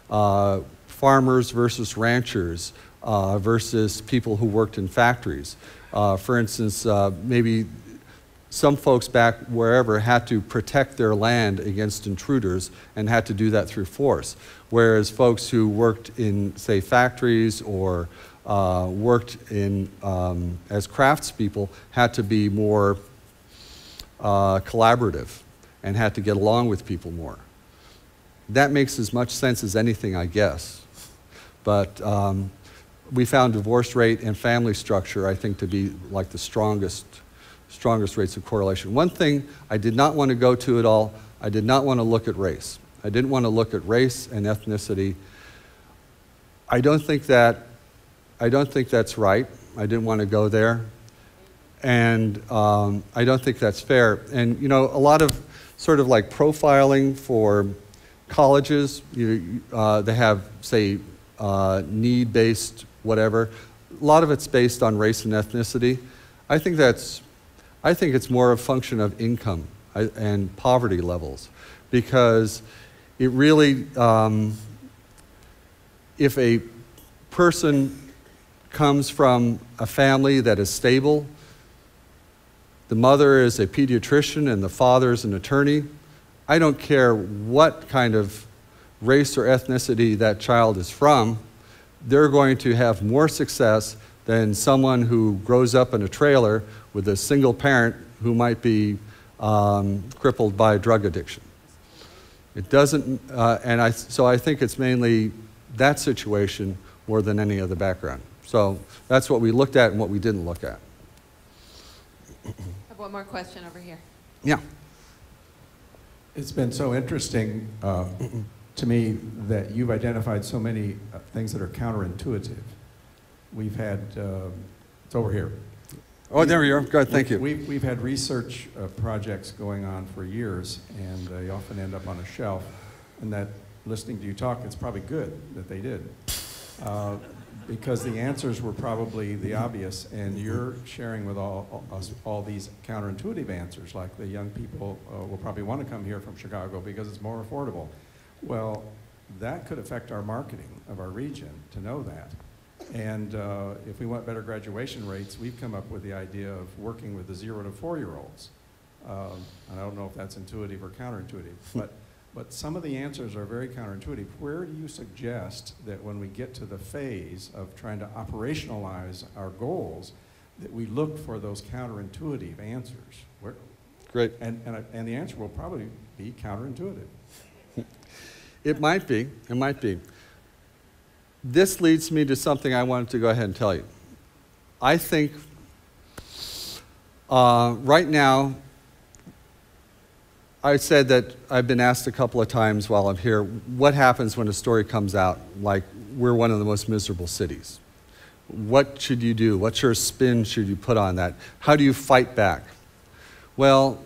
Farmers versus ranchers versus people who worked in factories. For instance, maybe some folks back wherever had to protect their land against intruders and had to do that through force, whereas folks who worked in, say, factories or worked in as craftspeople had to be more collaborative and had to get along with people more. That makes as much sense as anything, I guess. But we found divorce rate and family structure, I think, to be like the strongest rates of correlation. One thing I did not want to go to at all, I did not want to look at race. I didn't want to look at race and ethnicity. I don't think that's right. I didn't want to go there. And I don't think that's fair. And you know, a lot of sort of like profiling for colleges, they have, say, need-based whatever. A lot of it's based on race and ethnicity. I think it's more a function of income and poverty levels, because it really, if a person comes from a family that is stable, the mother is a pediatrician and the father is an attorney, I don't care what kind of race or ethnicity that child is from, they're going to have more success than someone who grows up in a trailer with a single parent who might be crippled by drug addiction. It doesn't, so I think it's mainly that situation more than any other background. So that's what we looked at and what we didn't look at. I have one more question over here. Yeah. It's been so interesting to me that you've identified so many things that are counterintuitive. We've had, it's over here. Oh, there you are. Good, thank you. We've had research projects going on for years, and they often end up on a shelf. And that, listening to you talk, it's probably good that they did. Because the answers were probably the obvious, and you're sharing with all these counterintuitive answers, like the young people will probably want to come here from Chicago because it's more affordable. Well, that could affect our marketing of our region, to know that. And if we want better graduation rates, we've come up with the idea of working with the 0 to 4-year-olds. And I don't know if that's intuitive or counterintuitive, but some of the answers are very counterintuitive. Where do you suggest that when we get to the phase of trying to operationalize our goals, that we look for those counterintuitive answers? Great. And the answer will probably be counterintuitive. It might be. It might be. This leads me to something I wanted to go ahead and tell you. I think right now, I said that I've been asked a couple of times while I'm here, what happens when a story comes out like we're one of the most miserable cities? What should you do? What sort of spin should you put on that? How do you fight back? Well,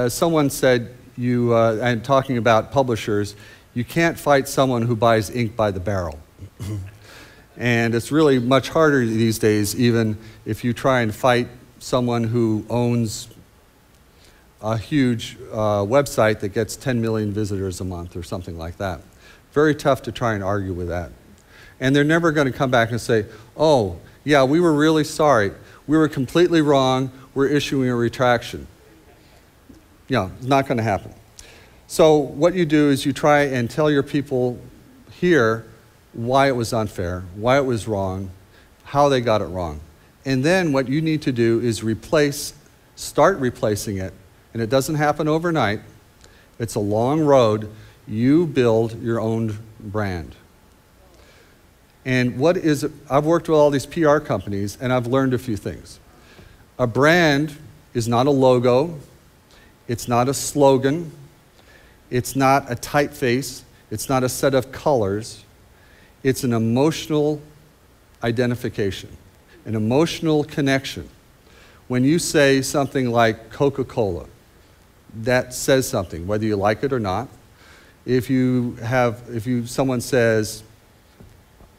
someone said, and talking about publishers, you can't fight someone who buys ink by the barrel. And it's really much harder these days, even if you try and fight someone who owns a huge website that gets 10 million visitors a month or something like that. Very tough to try and argue with that. And they're never going to come back and say, oh, yeah, we were really sorry. We were completely wrong. We're issuing a retraction. Yeah, it's not going to happen. So what you do is you try and tell your people here why it was unfair, why it was wrong, how they got it wrong. And then what you need to do is start replacing it. And it doesn't happen overnight. It's a long road. You build your own brand. And I've worked with all these PR companies, and I've learned a few things. A brand is not a logo. It's not a slogan. It's not a typeface. It's not a set of colors. It's an emotional identification, an emotional connection. When you say something like Coca-Cola, that says something, whether you like it or not. If someone says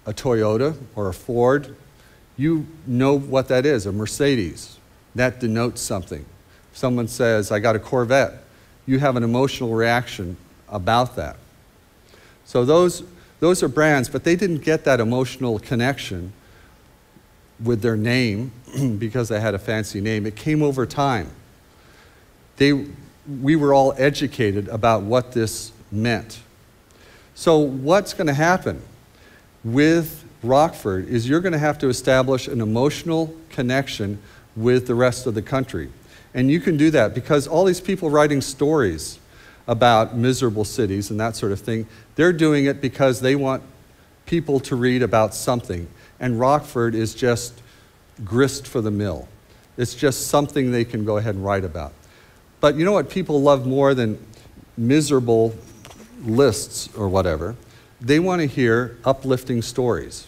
a Toyota or a Ford, you know what that is, a Mercedes. That denotes something. If someone says, I got a Corvette, you have an emotional reaction about that. So those are brands, but they didn't get that emotional connection with their name because they had a fancy name. It came over time. We were all educated about what this meant. So what's going to happen with Rockford is you're going to have to establish an emotional connection with the rest of the country. And you can do that because all these people writing stories about miserable cities and that sort of thing, they're doing it because they want people to read about something. And Rockford is just grist for the mill. It's just something they can go ahead and write about. But you know what people love more than miserable lists or whatever? They want to hear uplifting stories.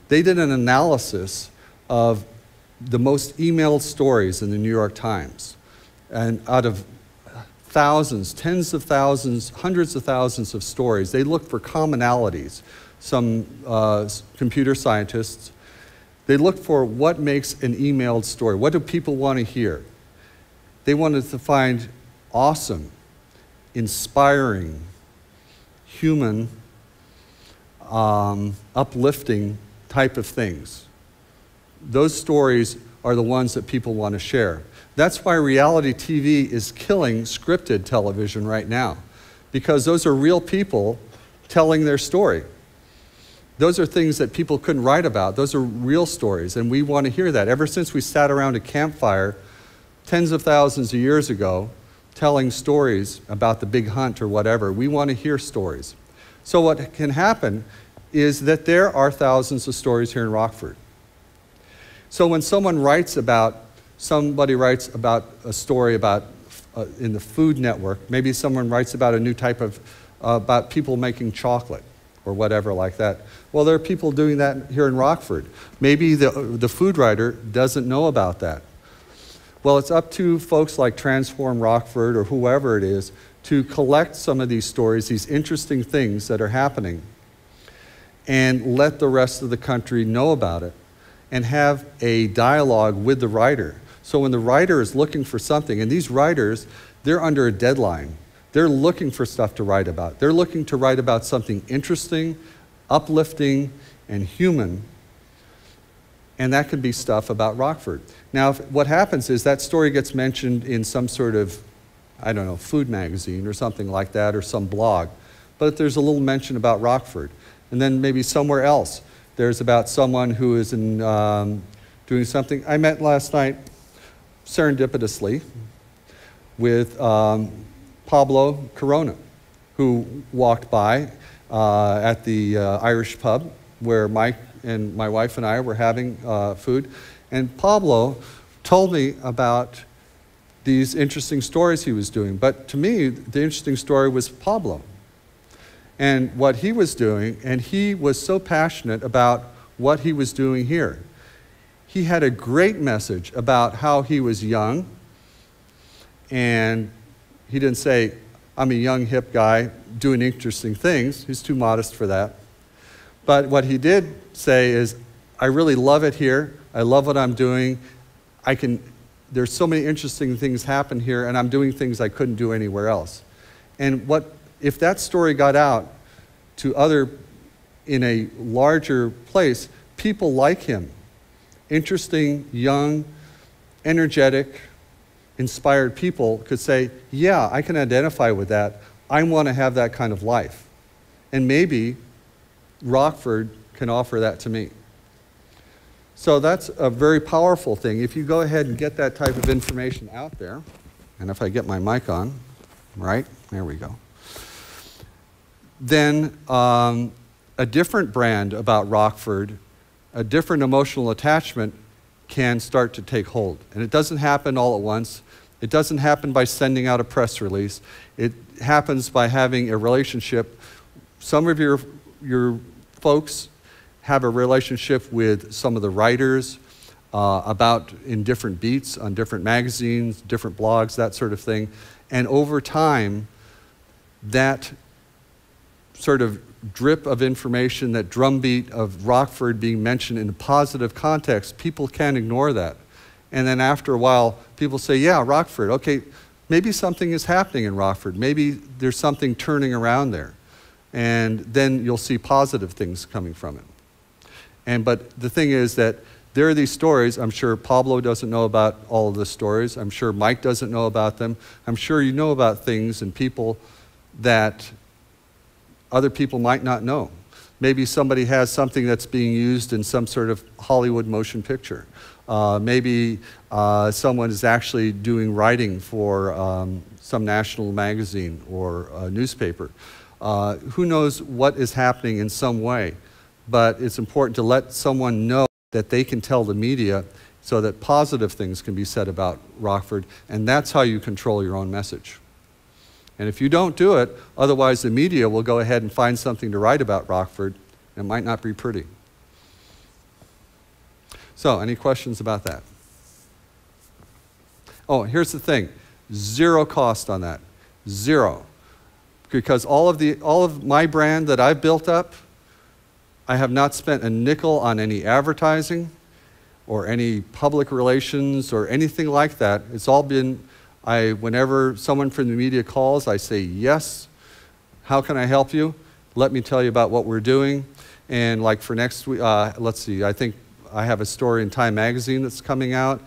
They did an analysis of the most emailed stories in the New York Times. And out of thousands, tens of thousands, hundreds of thousands of stories, they looked for commonalities. Some computer scientists, they looked for what makes an emailed story. What do people want to hear? They wanted to find awesome, inspiring, human, uplifting type of things. Those stories are the ones that people want to share. That's why reality TV is killing scripted television right now, because those are real people telling their story. Those are things that people couldn't write about. Those are real stories, and we want to hear that. Ever since we sat around a campfire tens of thousands of years ago telling stories about the big hunt or whatever, we want to hear stories. So what can happen is that there are thousands of stories here in Rockford. So when somebody writes about a story about in the Food Network, maybe someone writes about a new type of, about people making chocolate or whatever like that. Well, there are people doing that here in Rockford. Maybe the food writer doesn't know about that. Well, it's up to folks like Transform Rockford or whoever it is to collect some of these stories, these interesting things that are happening, and let the rest of the country know about it and have a dialogue with the writer. So when the writer is looking for something, and these writers, they're under a deadline. They're looking for stuff to write about. They're looking to write about something interesting, uplifting, and human, and that could be stuff about Rockford. Now, what happens is that story gets mentioned in some sort of, I don't know, food magazine or something like that, or some blog, but there's a little mention about Rockford. And then maybe somewhere else, there's about someone who is doing something. I met last night, serendipitously, with Pablo Corona, who walked by at the Irish pub where Mike and my wife and I were having food. And Pablo told me about these interesting stories he was doing. But to me, the interesting story was Pablo and what he was doing, and he was so passionate about what he was doing here. He had a great message about how he was young, and he didn't say, I'm a young, hip guy doing interesting things. He's too modest for that. But what he did say is, I really love it here. I love what I'm doing. I can there's so many interesting things happen here, and I'm doing things I couldn't do anywhere else. And if that story got out to in a larger place, people like him, interesting, young, energetic, inspired people could say, yeah, I can identify with that. I want to have that kind of life. And maybe Rockford can offer that to me. So that's a very powerful thing. If you go ahead and get that type of information out there, and if I get my mic on, right, there we go, then a different brand about Rockford, a different emotional attachment can start to take hold. And it doesn't happen all at once. It doesn't happen by sending out a press release. It happens by having a relationship. Some of your folks have a relationship with some of the writers in different beats, on different magazines, different blogs, that sort of thing. And over time, that sort of drip of information, that drumbeat of Rockford being mentioned in a positive context, people can't ignore that. And then after a while, people say, yeah, Rockford, okay, maybe something is happening in Rockford. Maybe there's something turning around there. And then you'll see positive things coming from it. But the thing is that there are these stories. I'm sure Pablo doesn't know about all of the stories. I'm sure Mike doesn't know about them. I'm sure you know about things and people that other people might not know. Maybe somebody has something that's being used in some sort of Hollywood motion picture. Maybe someone is actually doing writing for some national magazine or newspaper. Who knows what is happening in some way, but it's important to let someone know that they can tell the media so that positive things can be said about Rockford, and that's how you control your own message. And if you don't do it, otherwise the media will go ahead and find something to write about Rockford. It might not be pretty. So, any questions about that? Oh, here's the thing. Zero cost on that. Zero. Because all of my brand that I've built up, I have not spent a nickel on any advertising or any public relations or anything like that. It's all been, whenever someone from the media calls, I say, yes, how can I help you? Let me tell you about what we're doing. And like for next week, let's see, I think I have a story in Time Magazine that's coming out.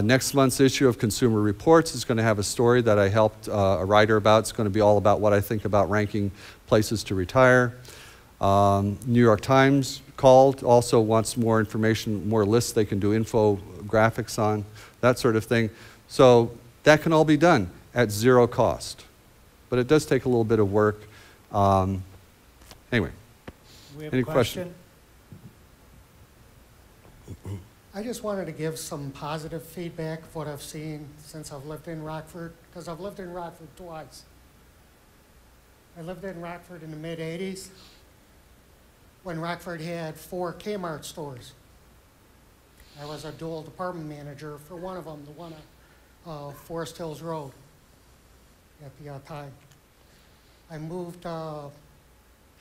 Next month's issue of Consumer Reports is going to have a story that I helped a writer about. It's going to be all about what I think about ranking places to retire. New York Times called, also wants more information, more lists they can do infographics on, that sort of thing. So that can all be done at zero cost. But it does take a little bit of work. Anyway, we have any a question? question? I just wanted to give some positive feedback of what I've seen since I've lived in Rockford, because I've lived in Rockford twice. I lived in Rockford in the mid-'80s when Rockford had 4 Kmart stores. I was a dual department manager for one of them, the one on Forest Hills Road at the time. I moved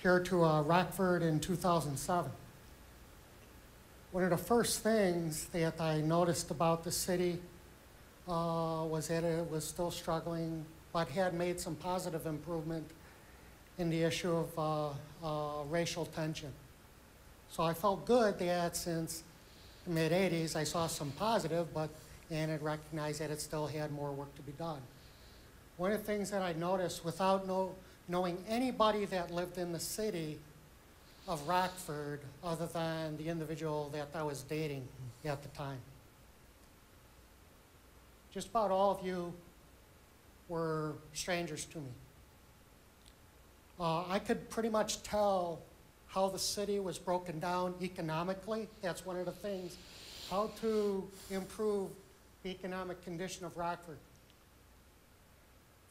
here to Rockford in 2007. One of the first things that I noticed about the city was that it was still struggling, but had made some positive improvement in the issue of racial tension. So I felt good that since the mid-'80s I saw some positive, and it recognized that it still had more work to be done. One of the things that I noticed without knowing anybody that lived in the city of Rockford other than the individual that I was dating at the time. Just about all of you were strangers to me. I could pretty much tell how the city was broken down economically. That's one of the things, how to improve the economic condition of Rockford.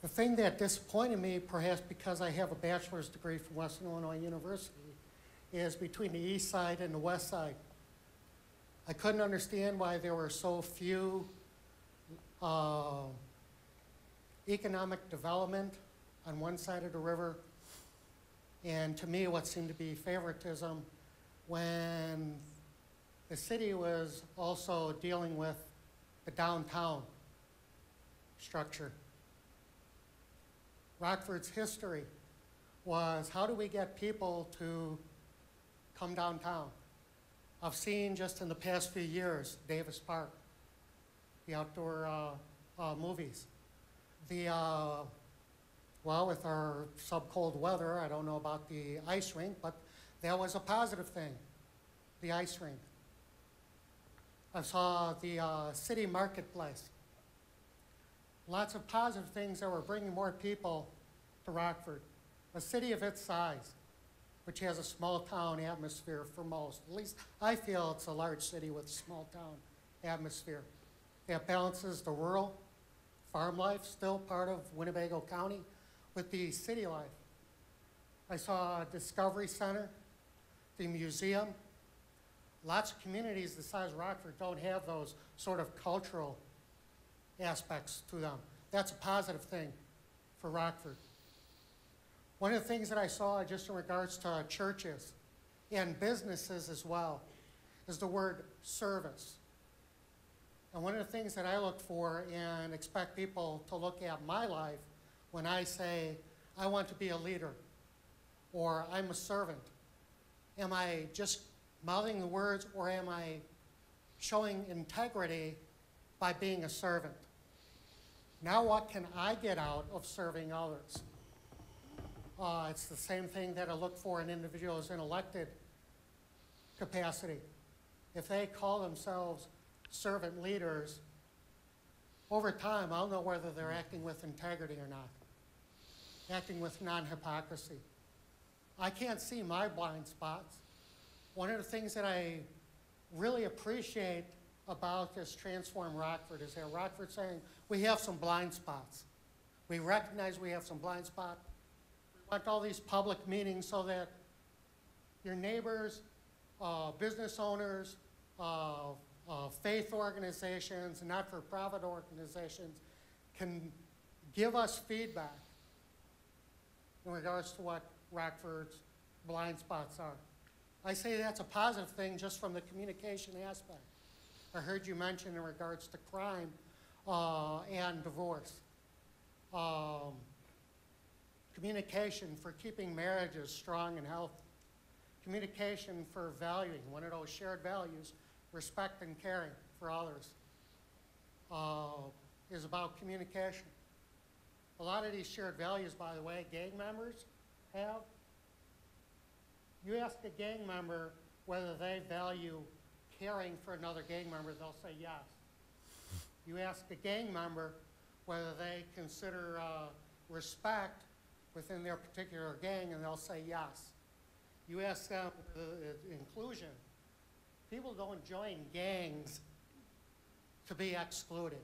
The thing that disappointed me, perhaps because I have a bachelor's degree from Western Illinois University, is between the east side and the west side. I couldn't understand why there were so few economic development on one side of the river, and to me what seemed to be favoritism when the city was also dealing with the downtown structure. Rockford's history was, how do we get people to come downtown? I've seen just in the past few years, Davis Park, the outdoor movies. Well, with our sub-cold weather, I don't know about the ice rink, but that was a positive thing, the ice rink. I saw the city marketplace. Lots of positive things that were bringing more people to Rockford, a city of its size, which has a small town atmosphere for most. At least I feel it's a large city with a small town atmosphere. That balances the rural farm life, still part of Winnebago County, with the city life. I saw a Discovery Center, the museum. Lots of communities the size of Rockford don't have those sort of cultural aspects to them. That's a positive thing for Rockford. One of the things that I saw just in regards to churches and businesses as well is the word service. And one of the things that I look for and expect people to look at my life when I say, I want to be a leader, or I'm a servant. Am I just mouthing the words, or am I showing integrity by being a servant? Now what can I get out of serving others? It's the same thing that I look for in individuals in elected capacity. If they call themselves servant leaders, over time I'll know whether they're acting with integrity or not, acting with non-hypocrisy. I can't see my blind spots. One of the things that I really appreciate about this Transform Rockford is that Rockford's saying we have some blind spots. We recognize we have some blind spots. We want all these public meetings so that your neighbors, business owners, faith organizations, not-for-profit organizations can give us feedback in regards to what Rockford's blind spots are. I say that's a positive thing just from the communication aspect. I heard you mention in regards to crime and divorce. Communication for keeping marriages strong and healthy. Communication for valuing, one of those shared values, respect and caring for others, is about communication. A lot of these shared values, by the way, gang members have. You ask a gang member whether they value caring for another gang member, they'll say yes. You ask a gang member whether they consider respect within their particular gang, and they'll say yes. You ask them inclusion. People don't join gangs to be excluded.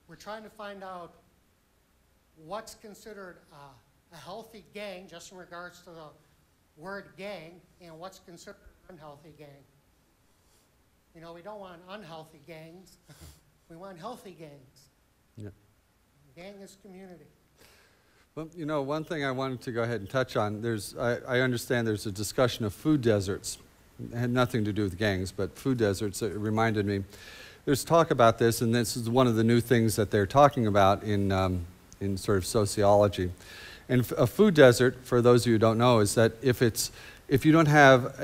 We're trying to find out what's considered a healthy gang, just in regards to the word gang, and what's considered an unhealthy gang. You know, we don't want unhealthy gangs. We want healthy gangs. Yeah. Gang is community. Well, you know, one thing I wanted to go ahead and touch on, I understand there's a discussion of food deserts. It had nothing to do with gangs, but food deserts, it reminded me. There's talk about this, and this is one of the new things that they're talking about in sort of sociology. And a food desert, for those of you who don't know, is that if you don't have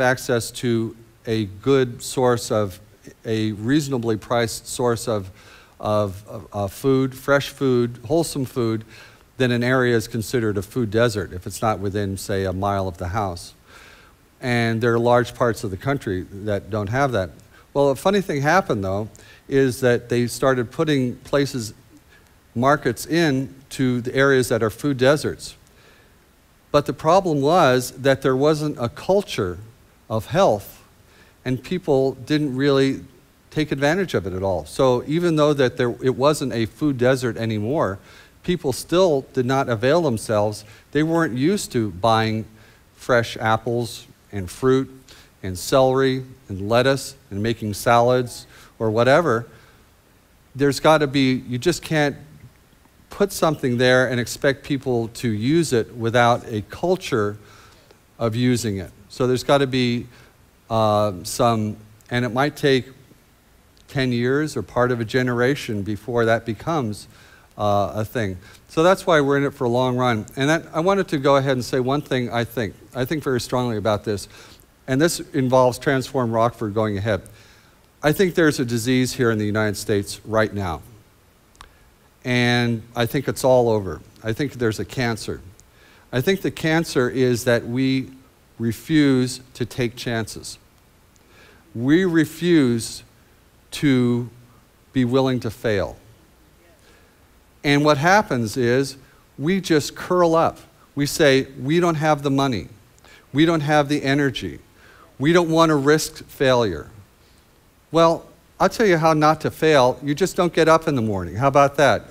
access to a good source of, a reasonably priced source of food, fresh food, wholesome food, then an area is considered a food desert if it's not within, say, a mile of the house. And there are large parts of the country that don't have that. Well, a funny thing happened, though, is that they started putting markets in to the areas that are food deserts. But the problem was that there wasn't a culture of health, and people didn't really take advantage of it at all. So even though that it wasn't a food desert anymore, people still did not avail themselves. They weren't used to buying fresh apples and fruit and celery and lettuce and making salads or whatever. There's got to be, you just can't put something there and expect people to use it without a culture of using it. So there's got to be some And it might take 10 years or part of a generation before that becomes a thing. So that's why we're in it for a long run. And I wanted to go ahead and say one thing I think very strongly about this, and this involves Transform Rockford going ahead. I think there's a disease here in the United States right now. And I think it's all over. I think there's a cancer. I think the cancer is that we refuse to take chances. We refuse to be willing to fail. And what happens is we just curl up. We say, we don't have the money. We don't have the energy. We don't want to risk failure. Well, I'll tell you how not to fail. You just don't get up in the morning. How about that?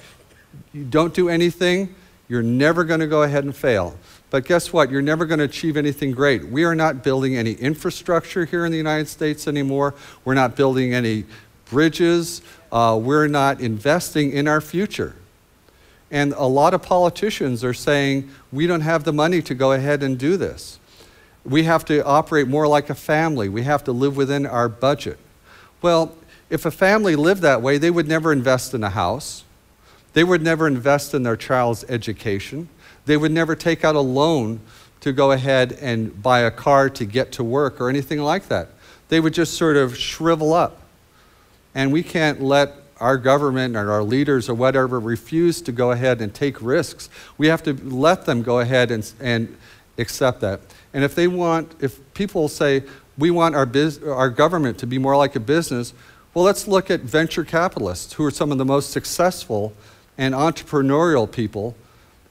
You don't do anything, you're never going to go ahead and fail. But guess what? You're never going to achieve anything great. We are not building any infrastructure here in the United States anymore. We're not building any bridges. We're not investing in our future. And a lot of politicians are saying, we don't have the money to go ahead and do this. We have to operate more like a family. We have to live within our budget. Well, if a family lived that way, they would never invest in a house. They would never invest in their child's education. They would never take out a loan to go ahead and buy a car to get to work or anything like that. They would just sort of shrivel up. And we can't let our government or our leaders or whatever refuse to go ahead and take risks. We have to let them go ahead and accept that. And if people say, we want our government to be more like a business, well, let's look at venture capitalists, who are some of the most successful and entrepreneurial people.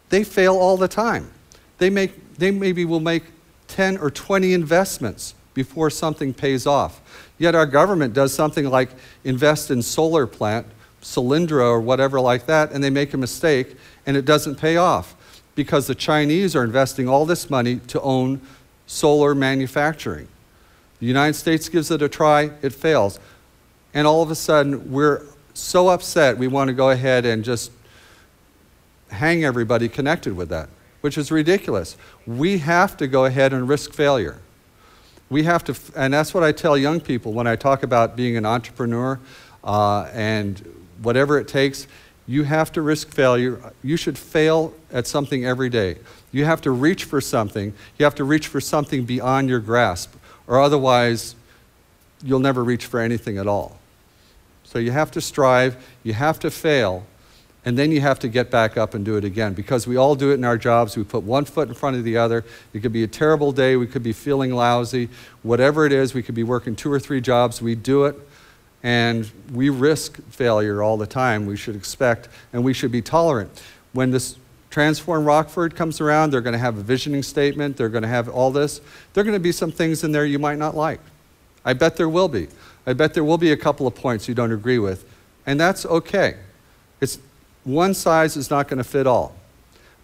They fail all the time. They maybe will make 10 or 20 investments before something pays off. Yet our government does something like invest in solar plant, Solyndra or whatever like that, and they make a mistake and it doesn't pay off because the Chinese are investing all this money to own solar manufacturing. The United States gives it a try, it fails. And all of a sudden, we're so upset we want to go ahead and just hang everybody connected with that, which is ridiculous. We have to go ahead and risk failure. We have to, and that's what I tell young people when I talk about being an entrepreneur and whatever it takes. You have to risk failure. You should fail at something every day. You have to reach for something. You have to reach for something beyond your grasp, or otherwise you'll never reach for anything at all. So you have to strive, you have to fail, and then you have to get back up and do it again, because we all do it in our jobs. We put one foot in front of the other. It could be a terrible day. We could be feeling lousy. Whatever it is, we could be working 2 or 3 jobs. We do it, and we risk failure all the time. We should expect, and we should be tolerant. When this Transform Rockford comes around, they're going to have a visioning statement. They're going to have all this. There are going to be some things in there you might not like. I bet there will be. I bet there will be a couple of points you don't agree with, and that's okay. One size is not going to fit all.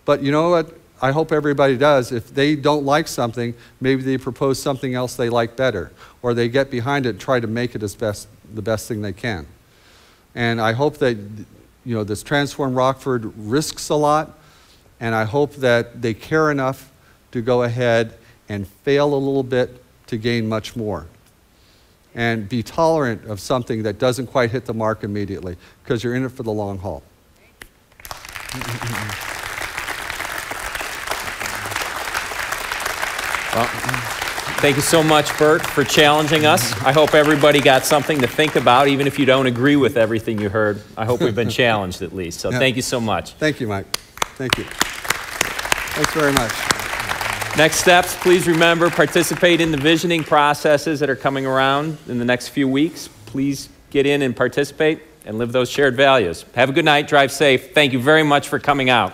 But you know what? I hope everybody does. If they don't like something, maybe they propose something else they like better, or they get behind it and try to make it the best thing they can. And I hope that this Transform Rockford risks a lot, and I hope that they care enough to go ahead and fail a little bit to gain much more. And be tolerant of something that doesn't quite hit the mark immediately, because you're in it for the long haul. Well, thank you so much, Bert, for challenging us. I hope everybody got something to think about, even if you don't agree with everything you heard. I hope we've been challenged at least. So thank you so much. Thank you, Mike. Thank you. Thanks very much. Next steps, please remember, participate in the visioning processes that are coming around in the next few weeks. Please get in and participate and live those shared values. Have a good night. Drive safe. Thank you very much for coming out.